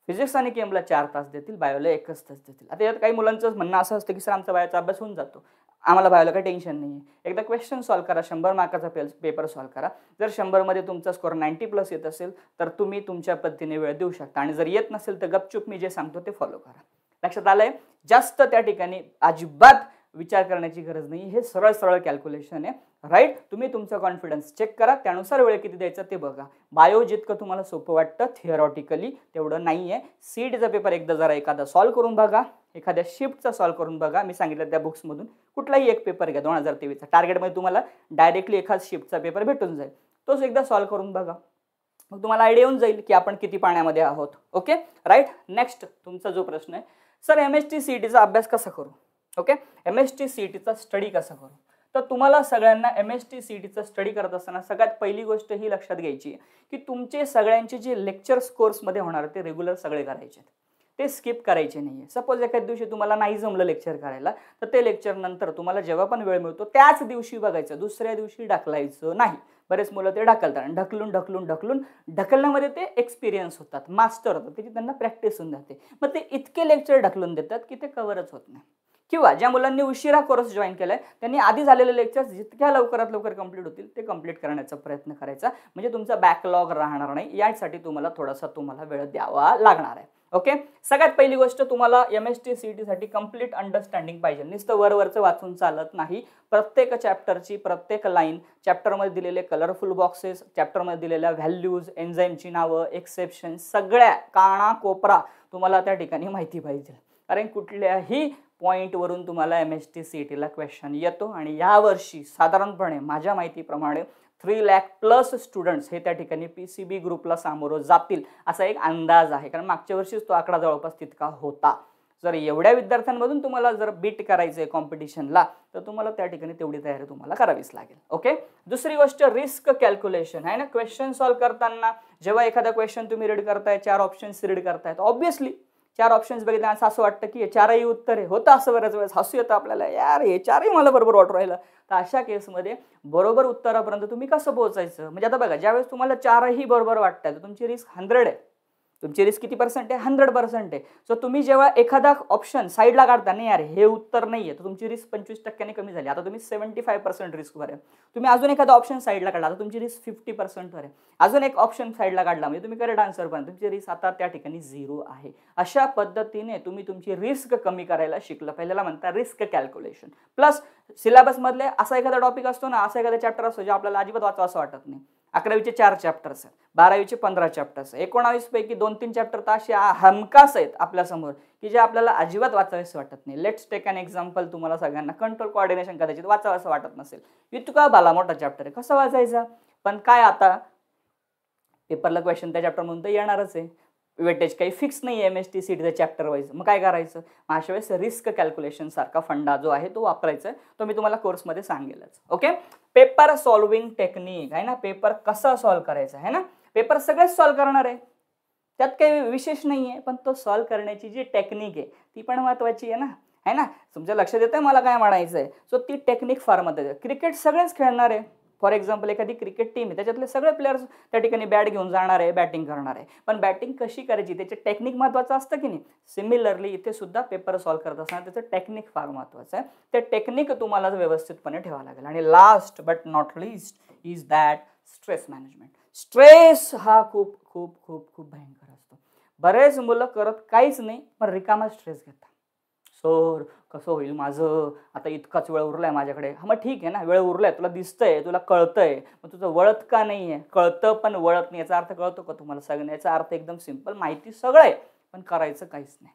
फिजिक्स आणि केमला 4 तास देतील, बायोला 1 तास देतील. आता यात काही मुलांचं म्हणणं असं असतं की सर आमचा बायोचा अभ्यास होऊन जातो, आम्हाला बायोला काही टेन्शन नाही आहे. एकदा क्वेश्चन सॉल्व्ह करा, 100 मार्काचा पेपर सॉल्व्ह करा. जर 100 मध्ये तुमचा स्कोअर 90+ येत असेल तर तुम्ही तुमच्या पद्धतीने वेळ देऊ शकता, आणि जर येत नसेल तर गपचूप मी जे सांगतो ते फॉलो करा. लक्षात आलंय? जास्त त्या ठिकाणी अजिबात विचार करण्याची गरज नाही. हे सरळ सरळ कॅल्क्युलेशन आहे, राईट. तुम्ही तुमचा कॉन्फिडन्स चेक करा, त्यानुसार वेळ किती द्यायचा ते बघा. बायो जितकं तुम्हाला सोपं वाटतं थिअरॉटिकली तेवढं नाही आहे. सीईटीचा पेपर एकदा जरा एखादा सॉल्व्ह करून बघा, एखाद्या शिफ्टचा सॉल्व्ह करून बघा. मी सांगितलं त्या बुक्समधून कुठलाही एक पेपर घ्या 2023चा. टार्गेटमध्ये तुम्हाला डायरेक्टली एखाद शिफ्टचा पेपर भेटून जाईल, तोच एकदा सॉल्व्ह करून बघा. मग तुम्हाला आयडिया येऊन जाईल की आपण किती पाण्यामध्ये आहोत. Okay, right. नेक्स्ट तुमचा जो प्रश्न आहे, सर MST CETचा अभ्यास कसा करू? ओके, MST CETचा स्टडी कसा करू? तर तुम्हाला सगळ्यांना MST CETचा स्टडी करत असताना सगळ्यात पहिली गोष्ट ही लक्षात घ्यायची की तुमचे सगळ्यांचे जे लेक्चर्स कोर्समध्ये होणार ते रेग्युलर सगळे करायचे, ते स्किप करायचे नाही. सपोज एखाद्या दिवशी तुम्हाला नाही जमलं लेक्चर करायला, तर ते लेक्चर नंतर तुम्हाला जेव्हा पण वेळ मिळतो त्याच दिवशी बघायचं, दुसऱ्या दिवशी ढकलायचं नाही. बरेच मुलं ते ढकलतात, ढकलण्यामध्ये ते एक्सपिरियन्स होतात, मास्टर होतात, त्याची त्यांना प्रॅक्टिस होऊन जाते. मग ते इतके लेक्चर ढकलून देतात की ते कव्हरच होत नाही. किंवा ज्या मुलांनी उशिरा कोर्स जॉईन केलाय त्यांनी आधी झालेले लेक्चर्स जितक्या लवकरात लवकर कंप्लीट होतील ते कंप्लीट करण्याचा प्रयत्न करायचा, म्हणजे तुमचा बॅकलॉग राहणार नाही. यासाठी तुम्हाला वेळ द्यावा लागणार आहे. ओके, सगळ्यात पहिली गोष्ट तुम्हाला MST CETसाठी कंप्लीट अंडरस्टँडिंग पाहिजे. नुसतं वरवरचं वाचून चालत नाही. प्रत्येक चॅप्टरची प्रत्येक लाईन, चॅप्टरमध्ये दिलेले कलरफुल बॉक्सेस, चॅप्टरमध्ये दिलेल्या व्हॅल्यूज, एन्झाईमची नावं, एक्सेप्शन, सगळ्या काना कोपरा तुम्हाला त्या ठिकाणी माहिती पाहिजे. कारण कुठल्याही पॉईंटवरून तुम्हाला MST CETला क्वेश्चन येतो, आणि यावर्षी साधारणपणे माझ्या माहितीप्रमाणे 3 लाख+ स्टुडंट्स हे त्या ठिकाणी PCB ग्रुपला सामोरं जातील असा एक अंदाज आहे. कारण मागच्या वर्षीच तो आकडा जवळपास तितका होता. जर एवढ्या विद्यार्थ्यांमधून तुम्हाला जर बीट करायचं आहे कॉम्पिटिशनला, तर तुम्हाला त्या ठिकाणी तेवढी तयारी तुम्हाला करावीच लागेल. ओके, दुसरी गोष्ट रिस्क कॅल्क्युलेशन आहे ना. क्वेश्चन सॉल्व्ह करताना जेव्हा एखादा क्वेश्चन तुम्ही रीड करताय, 4 ऑप्शन्स रीड करतायत, ऑब्व्हियसली 4 ऑप्शन्स बघितल्यानंतर असं वाटतं की 4ही उत्तर आहे. होतं असं बऱ्याच वेळेस, हसू येतं आपल्याला, यार हे 4ही मला बरोबर वाटू राहिलं. तर अशा केसमध्ये बरोबर उत्तरापर्यंत तुम्ही कसं पोहोचायचं? म्हणजे आता बघा, ज्यावेळेस तुम्हाला 4ही बरोबर वाटतात तर तुमची रिस्क 100 आहे. तुमची रिस्क किती % आहे? 100% आहे. सो तुम्ही जेव्हा एखादा ऑप्शन साईडला काढता, नाही यार हे उत्तर नाहीये, तर तुमची रिस्क 25% कमी झाली. आता तुम्ही 75% रिस्कवर आहे. तुम्ही अजून एखादा ऑप्शन साईडला काढला तर तुमची रिस्क 50% वर आहे. अजून एक ऑप्शन साईडला काढला म्हणजे तुम्ही करेक्ट आन्सर पण, तुमची रिस्क आता त्या ठिकाणी 0 आहे. अशा पद्धतीने तुम्ही तुमची रिस्क कमी करायला शिकलं पाहिजे. त्याला म्हणतात रिस्क कॅल्क्युलेशन. प्लस सिलेबस मधले असा एखादा टॉपिक असतो ना, असा एखादा चॅप्टर असतो जे आपल्याला अजिबात वाचावं असं वाटत नाही. 11वीचे 4 चॅप्टर्स आहेत, 12वीचे 15 चॅप्टर्स आहेत, 19 पैकी 2-3 चॅप्टर तर असे हमखास आहेत आपल्यासमोर की जे आपल्याला अजिबात वाचावेसे वाटत नाही. Let's take an example. तुम्हाला सगळ्यांना कंट्रोल कोऑर्डिनेशन कदाचित वाचावं असं वाटत नसेल. इतका भला मोठा चॅप्टर आहे, कसं वाचायचा? पण काय आता पेपरला क्वेश्चन त्या चॅप्टरमधून तर येणारच आहे. वेटेज काही फिक्स नाही MST CETचा चॅप्टर वाईज. मग काय करायचं? अशा वेळेस रिस्क कॅल्क्युलेशन सारखा फंडा जो आहे तो वापरायचा आहे. तो मी तुम्हाला कोर्समध्ये सांगेलच. ओके, पेपर सॉल्विंग टेक्निक आहे ना, पेपर कसा सॉल्व्ह करायचा आहे ना. पेपर सगळेच सॉल्व्ह करणार आहे, त्यात काही विशेष नाही आहे, पण तो सॉल्व्ह करण्याची जी टेक्निक आहे ती पण महत्त्वाची आहे ना, है ना. तुमच्या लक्षात येतंय मला काय म्हणायचं आहे? सो ती टेक्निक फार महत्त्वाची आहे. क्रिकेट सगळेच खेळणार आहे. फॉर एक्झाम्पल एखादी क्रिकेट टीम आहे, त्याच्यातले सगळे प्लेयर्स त्या ठिकाणी बॅट घेऊन जाणार आहे, बॅटिंग करणार आहे. पण बॅटिंग कशी करायची त्याचे टेक्निक महत्त्वाचं असतं की नाही. सिमिलरली इथे सुद्धा पेपर सॉल्व्ह करत असताना त्याचं टेक्निक फार महत्त्वाचं आहे. ते टेक्निक तुम्हाला व्यवस्थितपणे ठेवावं लागेल. आणि last but not list is that stress management. Stress हा खूप खूप खूप खूप भयंकर असतो. बरेच मुलं करत काहीच नाही पण रिकामा स्ट्रेस घेतात. सर कसं होईल माझं, आता इतकाच वेळ उरलाय माझ्याकडे. हा मग ठीक आहे ना, वेळ उरलाय, तुला दिसतंय, तुला कळतंय, मग तुझं वळत का नाही आहे? कळतं पण वळत नाही, याचा अर्थ कळतो का तुम्हाला सगळ्यांना? याचा अर्थ एकदम सिंपल, माहिती सगळं आहे पण करायचं काहीच नाही.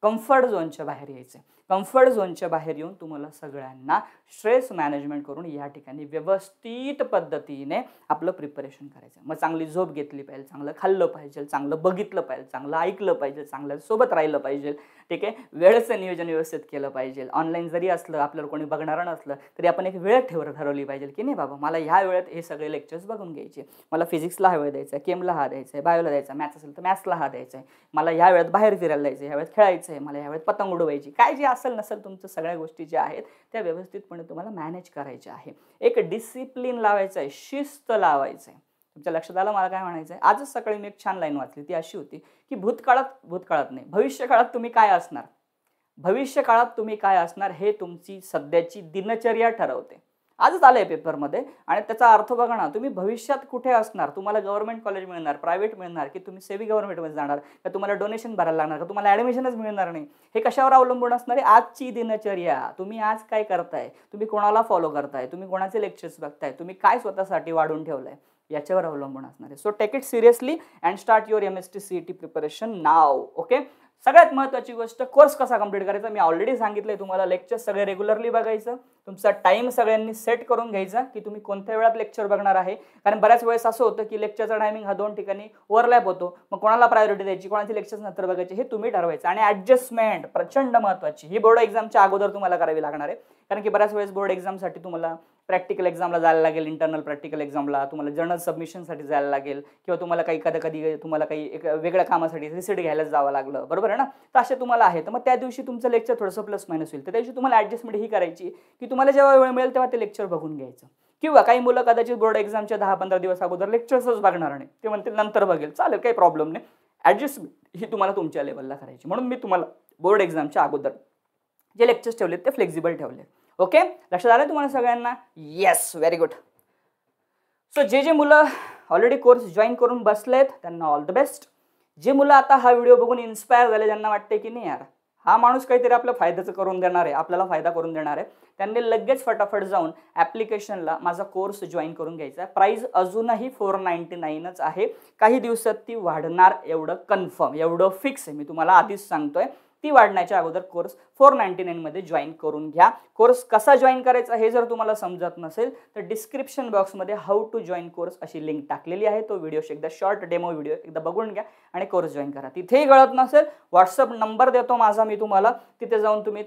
कम्फर्ट झोनच्या बाहेर यायचं. कम्फर्ट झोनच्या बाहेर येऊन तुम्हाला सगळ्यांना स्ट्रेस मॅनेजमेंट करून या ठिकाणी व्यवस्थित पद्धतीने आपलं प्रिपरेशन करायचं. मग चांगली झोप घेतली पाहिजे, चांगलं खाल्लं पाहिजे, चांगलं बघितलं पाहिजे, चांगलं ऐकलं पाहिजे, चांगल्या सोबत राहिलं पाहिजे. ठीक आहे, वेळेचं नियोजन व्यवस्थित केलं पाहिजे. ऑनलाईन जरी असलं, आपल्याला कोणी बघणारं नसलं तरी आपण एक वेळ ठरवली पाहिजे की नाही बाबा मला ह्या वेळेत हे सगळे लेक्चर्स बघून घ्यायचे. मला फिजिक्सला हा वेळ द्यायचा आहे, केमला हा द्यायचा आहे, बायोला द्यायचा, मॅथ्स असेल तर मॅथ्सला हा द्यायचा आहे, मला ह्या वेळेत बाहेर फिरायला जायचं, ह्या वेळेत खेळायचं, करायचं आहे, मला यावेळेस पतंग उडवायची, काय जे असेल नसेल तुमचं सगळ्या गोष्टी ज्या आहेत त्या व्यवस्थितपणे तुम्हाला मॅनेज करायच्या आहे. एक डिसिप्लिन लावायचं आहे, शिस्त लावायचं आहे. तुमच्या लक्षात आलं मला काय म्हणायचं आहे? आजच सकाळी मी एक छान लाईन वाचली, ती अशी होती की भूतकाळात नाही, भविष्यकाळात तुम्ही काय असणार, भविष्यकाळात तुम्ही काय असणार हे तुमची सध्याची दिनचर्या ठरवते. आजच आलंय पेपरमध्ये आणि त्याचा अर्थ बघा ना, तुम्ही भविष्यात कुठे असणार, तुम्हाला गव्हर्नमेंट कॉलेज मिळणार, प्रायव्हेट मिळणार, की तुम्ही सेमी गव्हर्नमेंटमध्ये जाणार, का तुम्हाला डोनेशन भरायला लागणार, का तुम्हाला ॲडमिशनच मिळणार नाही, हे कशावर अवलंबून असणार आहे? आजची दिनचर्या. तुम्ही आज काय करताय, तुम्ही कोणाला फॉलो करताय, तुम्ही कोणाचे लेक्चर्स बघताय, तुम्ही काय स्वतःसाठी वाढून ठेवलंय, याच्यावर अवलंबून असणार आहे. So take it seriously and start your MST CET preparation now. Okay. सगळ्यात महत्त्वाची गोष्ट, कोर्स कसा कंप्लीट करायचा मी ऑलरेडी सांगितलंय तुम्हाला. लेक्चर सगळे रेग्युलरली बघायचं, तुमचा टाइम सगळ्यांनी सेट करून घ्यायचा की तुम्ही कोणत्या वेळात लेक्चर बघणार आहे. कारण बऱ्याच वेळेस असं होतं की लेक्चरचा टायमिंग हा 2 ठिकाणी ओव्हरलॅप होतो, मग कोणाला प्रायोरिटी द्यायची, कोणाचे लेक्चर्स नंतर बघायचे हे तुम्ही ठरवायचं. आणि ॲडजस्टमेंट प्रचंड महत्त्वाची, ही बोर्ड एक्झामच्या अगोदर तुम्हाला करावी लागणार आहे. कारण की बऱ्याच वेळेस बोर्ड एक्झामसाठी तुम्हाला प्रॅक्टिकल एक्झामला जायला लागेल, इंटरनल प्रॅक्टिकल एक्झामला तुम्हाला जर्नल सबमिशनसाठी जायला लागेल, किंवा तुम्हाला कधी तुम्हाला काही एक वेगळ्या कामासाठी रिसिट घ्यायला जावं लागलं, बरोबर आहे ना. तर असे तुम्हाला आहे, तर मग त्या दिवशी तुमचं लेक्चर थोडंसं प्लस मायनस होईल. तर त्या दिवशी तुम्हाला ॲडजस्टमेंट ही करायची की तुम्हाला जेव्हा वेळ मिळेल तेव्हा ते लेक्चर बघून घ्यायचं. किंवा काही मुलं कदाचित बोर्ड एक्झामच्या 10-15 दिवस अगोदर लेक्चर्सच बघणार नाही, ते म्हणतील नंतर बघेल, चालेल, काही प्रॉब्लेम नाही. ॲडजस्टमेंट ही तुम्हाला तुमच्या लेवलला करायची. म्हणून मी तुम्हाला बोर्ड एक्झामच्या अगोदर जे लेक्चर्स ठेवलेत ते फ्लेक्झिबल ठेवले. ओके, लक्षात आलं तुम्हाला सगळ्यांना? Yes, very good. सो जे मुलं ऑलरेडी कोर्स जॉईन करून बसलेत त्यांना ऑल द बेस्ट. जे मुलं आता हा व्हिडिओ बघून इन्स्पायर झाले, ज्यांना वाटते की नाही यार हा माणूस काहीतरी आपलं फायद्याचं करून देणार आहे, आपल्याला फायदा करून देणार आहे, त्यांनी लगेच फटाफट जाऊन ॲप्लिकेशनला माझा कोर्स जॉईन करून घ्यायचा आहे. प्राईस अजूनही 499च आहे. काही दिवसात ती वाढणार, एवढं कन्फर्म, एवढं फिक्स आहे, मी तुम्हाला आधीच सांगतोय. ती वाढण्याच्या अगोदर कोर्स 499 मध्ये जॉईन करून घ्या. कोर्स कसा जॉईन करायचा हे जर तुम्हाला समजत नसेल तर डिस्क्रिप्शन बॉक्समध्ये हाऊ टू जॉईन कोर्स अशी लिंक टाकलेली आहे. तो व्हिडिओ एकदा शॉर्ट डेमो व्हिडिओ एकदा बघून घ्या आणि कोर्स जॉईन करा. तिथेही कळत नसेल व्हॉट्सअप नंबर देतो माझा मी तुम्हाला, तिथे जाऊन तुम्ही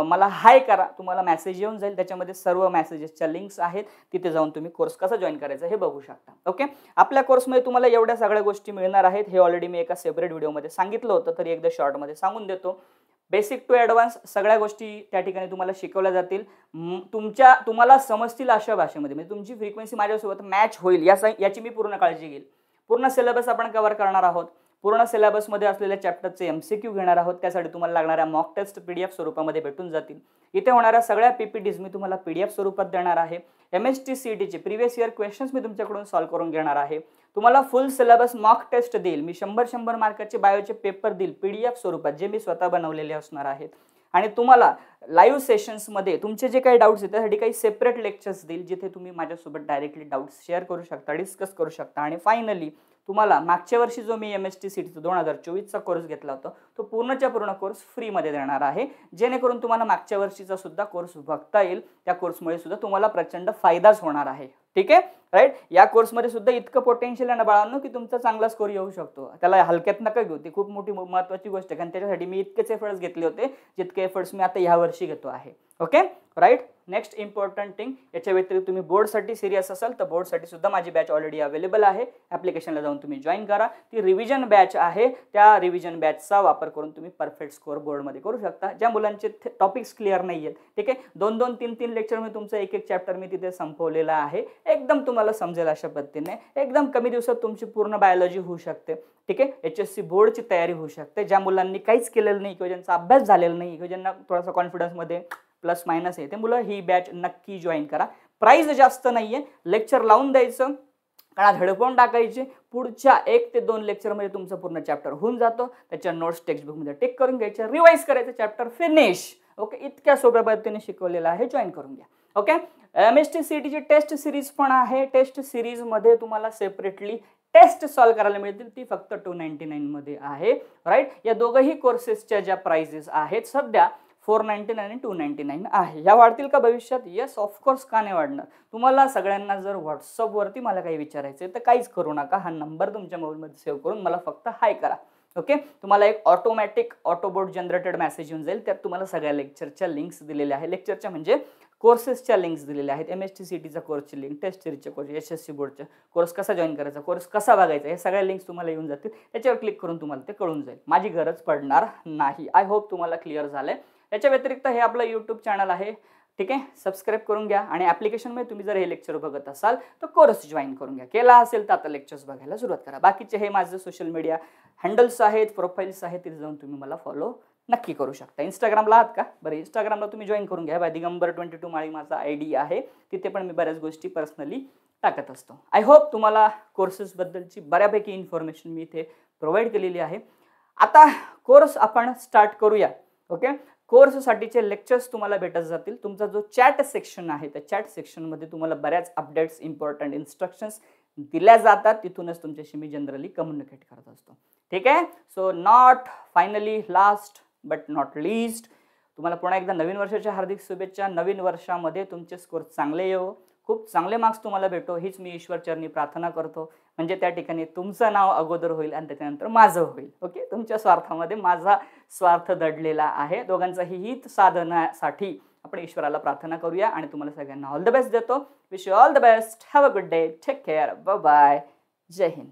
मला हाय करा, तुम्हाला मेसेज येऊन जाईल, त्याच्यामध्ये सर्व मेसेजेसच्या लिंक्स आहेत, तिथे जाऊन तुम्ही कोर्स कसा जॉईन करायचा हे बघू शकता. ओके, आपल्या कोर्समध्ये तुम्हाला एवढ्या सगळ्या गोष्टी मिळणार आहेत. हे ऑलरेडी मी एका सेपरेट व्हिडिओमध्ये सांगितलं होतं, तरी एकदा शॉर्टमध्ये सांगून देतो. बेसिक टू ॲडव्हान्स सगळ्या गोष्टी त्या ठिकाणी तुम्हाला शिकवल्या जातील. तुम्हाला समजतील अशा भाषेमध्ये, म्हणजे तुमची फ्रिक्वेन्सी माझ्यासोबत मॅच होईल याची मी पूर्ण काळजी घेईल. पूर्ण सिलेबस आपण कव्हर करणार आहोत. पूर्ण सिलेबसमध्ये असलेल्या चॅप्टरचे MCQ घेणार आहोत. त्यासाठी तुम्हाला लागणाऱ्या मॉक टेस्ट PDF स्वरूपामध्ये भेटून जातील. इथे होणाऱ्या सगळ्या PPTs मी तुम्हाला PDF स्वरूपात देणार आहे. MST CETचे प्रिव्हियस इयर क्वेश्चन्स मी तुमच्याकडून सॉल्व्ह करून घेणार आहे. तुम्हाला फुल सिलेबस मॉक टेस्ट देईल मी, 100 मार्काचे बायोचे पेपर देईल PDF स्वरूपात, जे मी स्वतः बनवलेले असणार आहेत. आणि तुम्हाला लाईव्ह सेशन्समध्ये तुमचे जे काही डाऊट्स आहेत त्यासाठी काही सेपरेट लेक्चर्स देईल, जिथे तुम्ही माझ्यासोबत डायरेक्टली डाऊट्स शेअर करू शकता, डिस्कस करू शकता. आणि फायनली तुम्हाला मागच्या वर्षी जो मी MST CETचा 2024चा कोर्स घेतला होता तो पूर्णच्या पूर्ण कोर्स फ्रीमध्ये देणार आहे, जेणेकरून तुम्हाला मागच्या वर्षीचा सुद्धा कोर्स बघता येईल. त्या कोर्समुळे सुद्धा तुम्हाला प्रचंड फायदाच होणार आहे. ठीक आहे, राईट. या कोर्समध्ये सुद्धा इतकं पोटेन्शियल आहे ना बाळांनो की तुमचा चांगला स्कोर येऊ शकतो. त्याला हलक्यात नका घेऊ, ती खूप मोठी महत्त्वाची गोष्ट आहे. कारण त्याच्यासाठी मी इतकेच एफर्ट्स घेतले होते जितके एफर्ट्स मी आता ह्या वर्षी घेतो आहे. Okay, right. Next important thing, याच्या व्यतिरिक्त तुम्ही बोर्डसाठी सिरियस असाल तर बोर्डसाठी सुद्धा माझी बॅच ऑलरेडी अवेलेबल आहे. ॲप्लिकेशनला जाऊन तुम्ही जॉईन करा. ती रिव्हिजन बॅच आहे. त्या रिव्हिजन बॅचचा वापर करून तुम्ही परफेक्ट स्कोअर बोर्डमध्ये करू शकता. ज्या मुलांचे टॉपिक्स क्लिअर नाही आहेत, ठीक आहे, 2-2, 3-3 लेक्चरमध्ये तुमचं एक चॅप्टर मी तिथे संपवलेला आहे. एकदम तुम्हाला समजेल अशा पद्धतीने. एकदम कमी दिवसात तुमची पूर्ण बायोलॉजी होऊ शकते. ठीक आहे, HSC बोर्डची तयारी होऊ शकते. ज्या मुलांनी काहीच केलेलं नाही किंवा ज्यांचा अभ्यास झालेला नाही किंवा ज्यांना थोडासा कॉन्फिडन्समध्ये प्लस मायनस आहे, ते मुलं ही बॅच नक्की जॉईन करा. प्राइस जास्त नाहीये, लेक्चर लावून द्यायचं, काळात हेडफोन टाकायचे, पुढच्या 1 ते 2 लेक्चरमध्ये तुमचं पूर्ण चॅप्टर होऊन जातो. त्याच्या नोट्स टेक्स्टबुकमध्ये टेक करून घ्यायच्या, रिवाइज करायचं, चॅप्टर फिनिश. ओके, इतक्या सोप्या पद्धतीने शिकवलेलं आहे, जॉईन करून घ्या. ओके, MST CETची टेस्ट सिरीज पण आहे. टेस्ट सिरीजमध्ये तुम्हाला सेपरेटली टेस्ट सॉल्व्ह करायला मिळतील, ती फक्त 299 मध्ये आहे. राईट, या दोघंही कोर्सेसच्या ज्या प्राइजेस आहेत सध्या 499 आणि 299 आहे. ह्या वाढतील का भविष्यात? येस, ऑफकोर्स, का नाही वाढणार. तुम्हाला सगळ्यांना जर व्हॉट्सअपवरती मला काही विचारायचं आहे तर काहीच करू नका, हा नंबर तुमच्या मोबाईलमध्ये सेव्ह करून मला फक्त हाय करा. ओके, तुम्हाला एक ऑटोमॅटिक ऑटोबोर्ड जनरेटेड मेसेज येऊन जाईल, त्यात तुम्हाला सगळ्या लेक्चरच्या लिंक्स दिलेल्या आहे. लेक्चरच्या म्हणजे कोर्सेसच्या लिंक्स दिलेल्या आहेत. MSTCTचा कोर्सची लिंक, टेस्ट सिरीजचे कोर्स, SSC बोर्डचे कोर्स कसा जॉईन करायचा, कोर्स कसा बघायचा, हे सगळ्या लिंक्स तुम्हाला येऊन जातील. त्याच्यावर क्लिक करून तुम्हाला ते कळून जाईल. माझी गरज पडणार नाही. आय होप तुम्हाला क्लिअर झालंय. याच्या व्यतिरिक्त हे आपलं यूट्यूब चॅनल आहे, ठीक आहे. सबस्क्राईब करून घ्या आणि ॲप्लिकेशनमध्ये तुम्ही जर हे लेक्चर बघत असाल तर कोर्स जॉईन करून घ्या. केला असेल तर आता लेक्चर्स बघायला सुरुवात करा. बाकीचे हे माझं सोशल मीडिया हँडल्स आहेत, प्रोफाईल्स आहेत, तिथे जाऊन तुम्ही मला फॉलो नक्की करू शकता. इंस्टाग्रामला आहात का? बरं, इंस्टाग्रामला तुम्ही जॉईन करून घ्या. दिगंबर 22 माळी माझा ID आहे. तिथे पण मी बऱ्याच गोष्टी पर्सनली टाकत असतो. आय होप तुम्हाला कोर्सेसबद्दलची बऱ्यापैकी इन्फॉर्मेशन मी इथे प्रोव्हाइड केलेली आहे. आता कोर्स आपण स्टार्ट करूया. ओके, कोर्ससाठीचे लेक्चर्स तुम्हाला भेटत जातील. तुमचा जो चॅट सेक्शन आहे त्या चॅट सेक्शनमध्ये तुम्हाला बऱ्याच अपडेट्स, इम्पॉर्टंट इन्स्ट्रक्शन्स दिल्या जातात. तिथूनच तुमच्याशी मी जनरली कम्युनिकेट करत असतो. ठीक आहे. So not finally last but not least, तुम्हाला पुन्हा एकदा नवीन वर्षाच्या हार्दिक शुभेच्छा. नवीन वर्षामध्ये तुमचे स्कोर चांगले येवो, खूप चांगले मार्क्स तुम्हाला भेटो, हीच मी ईश्वरचरणी प्रार्थना करतो. म्हणजे त्या ठिकाणी तुमचं नाव अगोदर होईल आणि त्याच्यानंतर माझं होईल. ओके, तुमच्या स्वार्थामध्ये माझा स्वार्थ दडलेला आहे. दोघांचाही हित साधण्यासाठी आपण ईश्वराला प्रार्थना करूया आणि तुम्हाला सगळ्यांना ऑल द बेस्ट देतो. Wish you all the best. Have a good day. Take care. Bye bye. जय हिंद.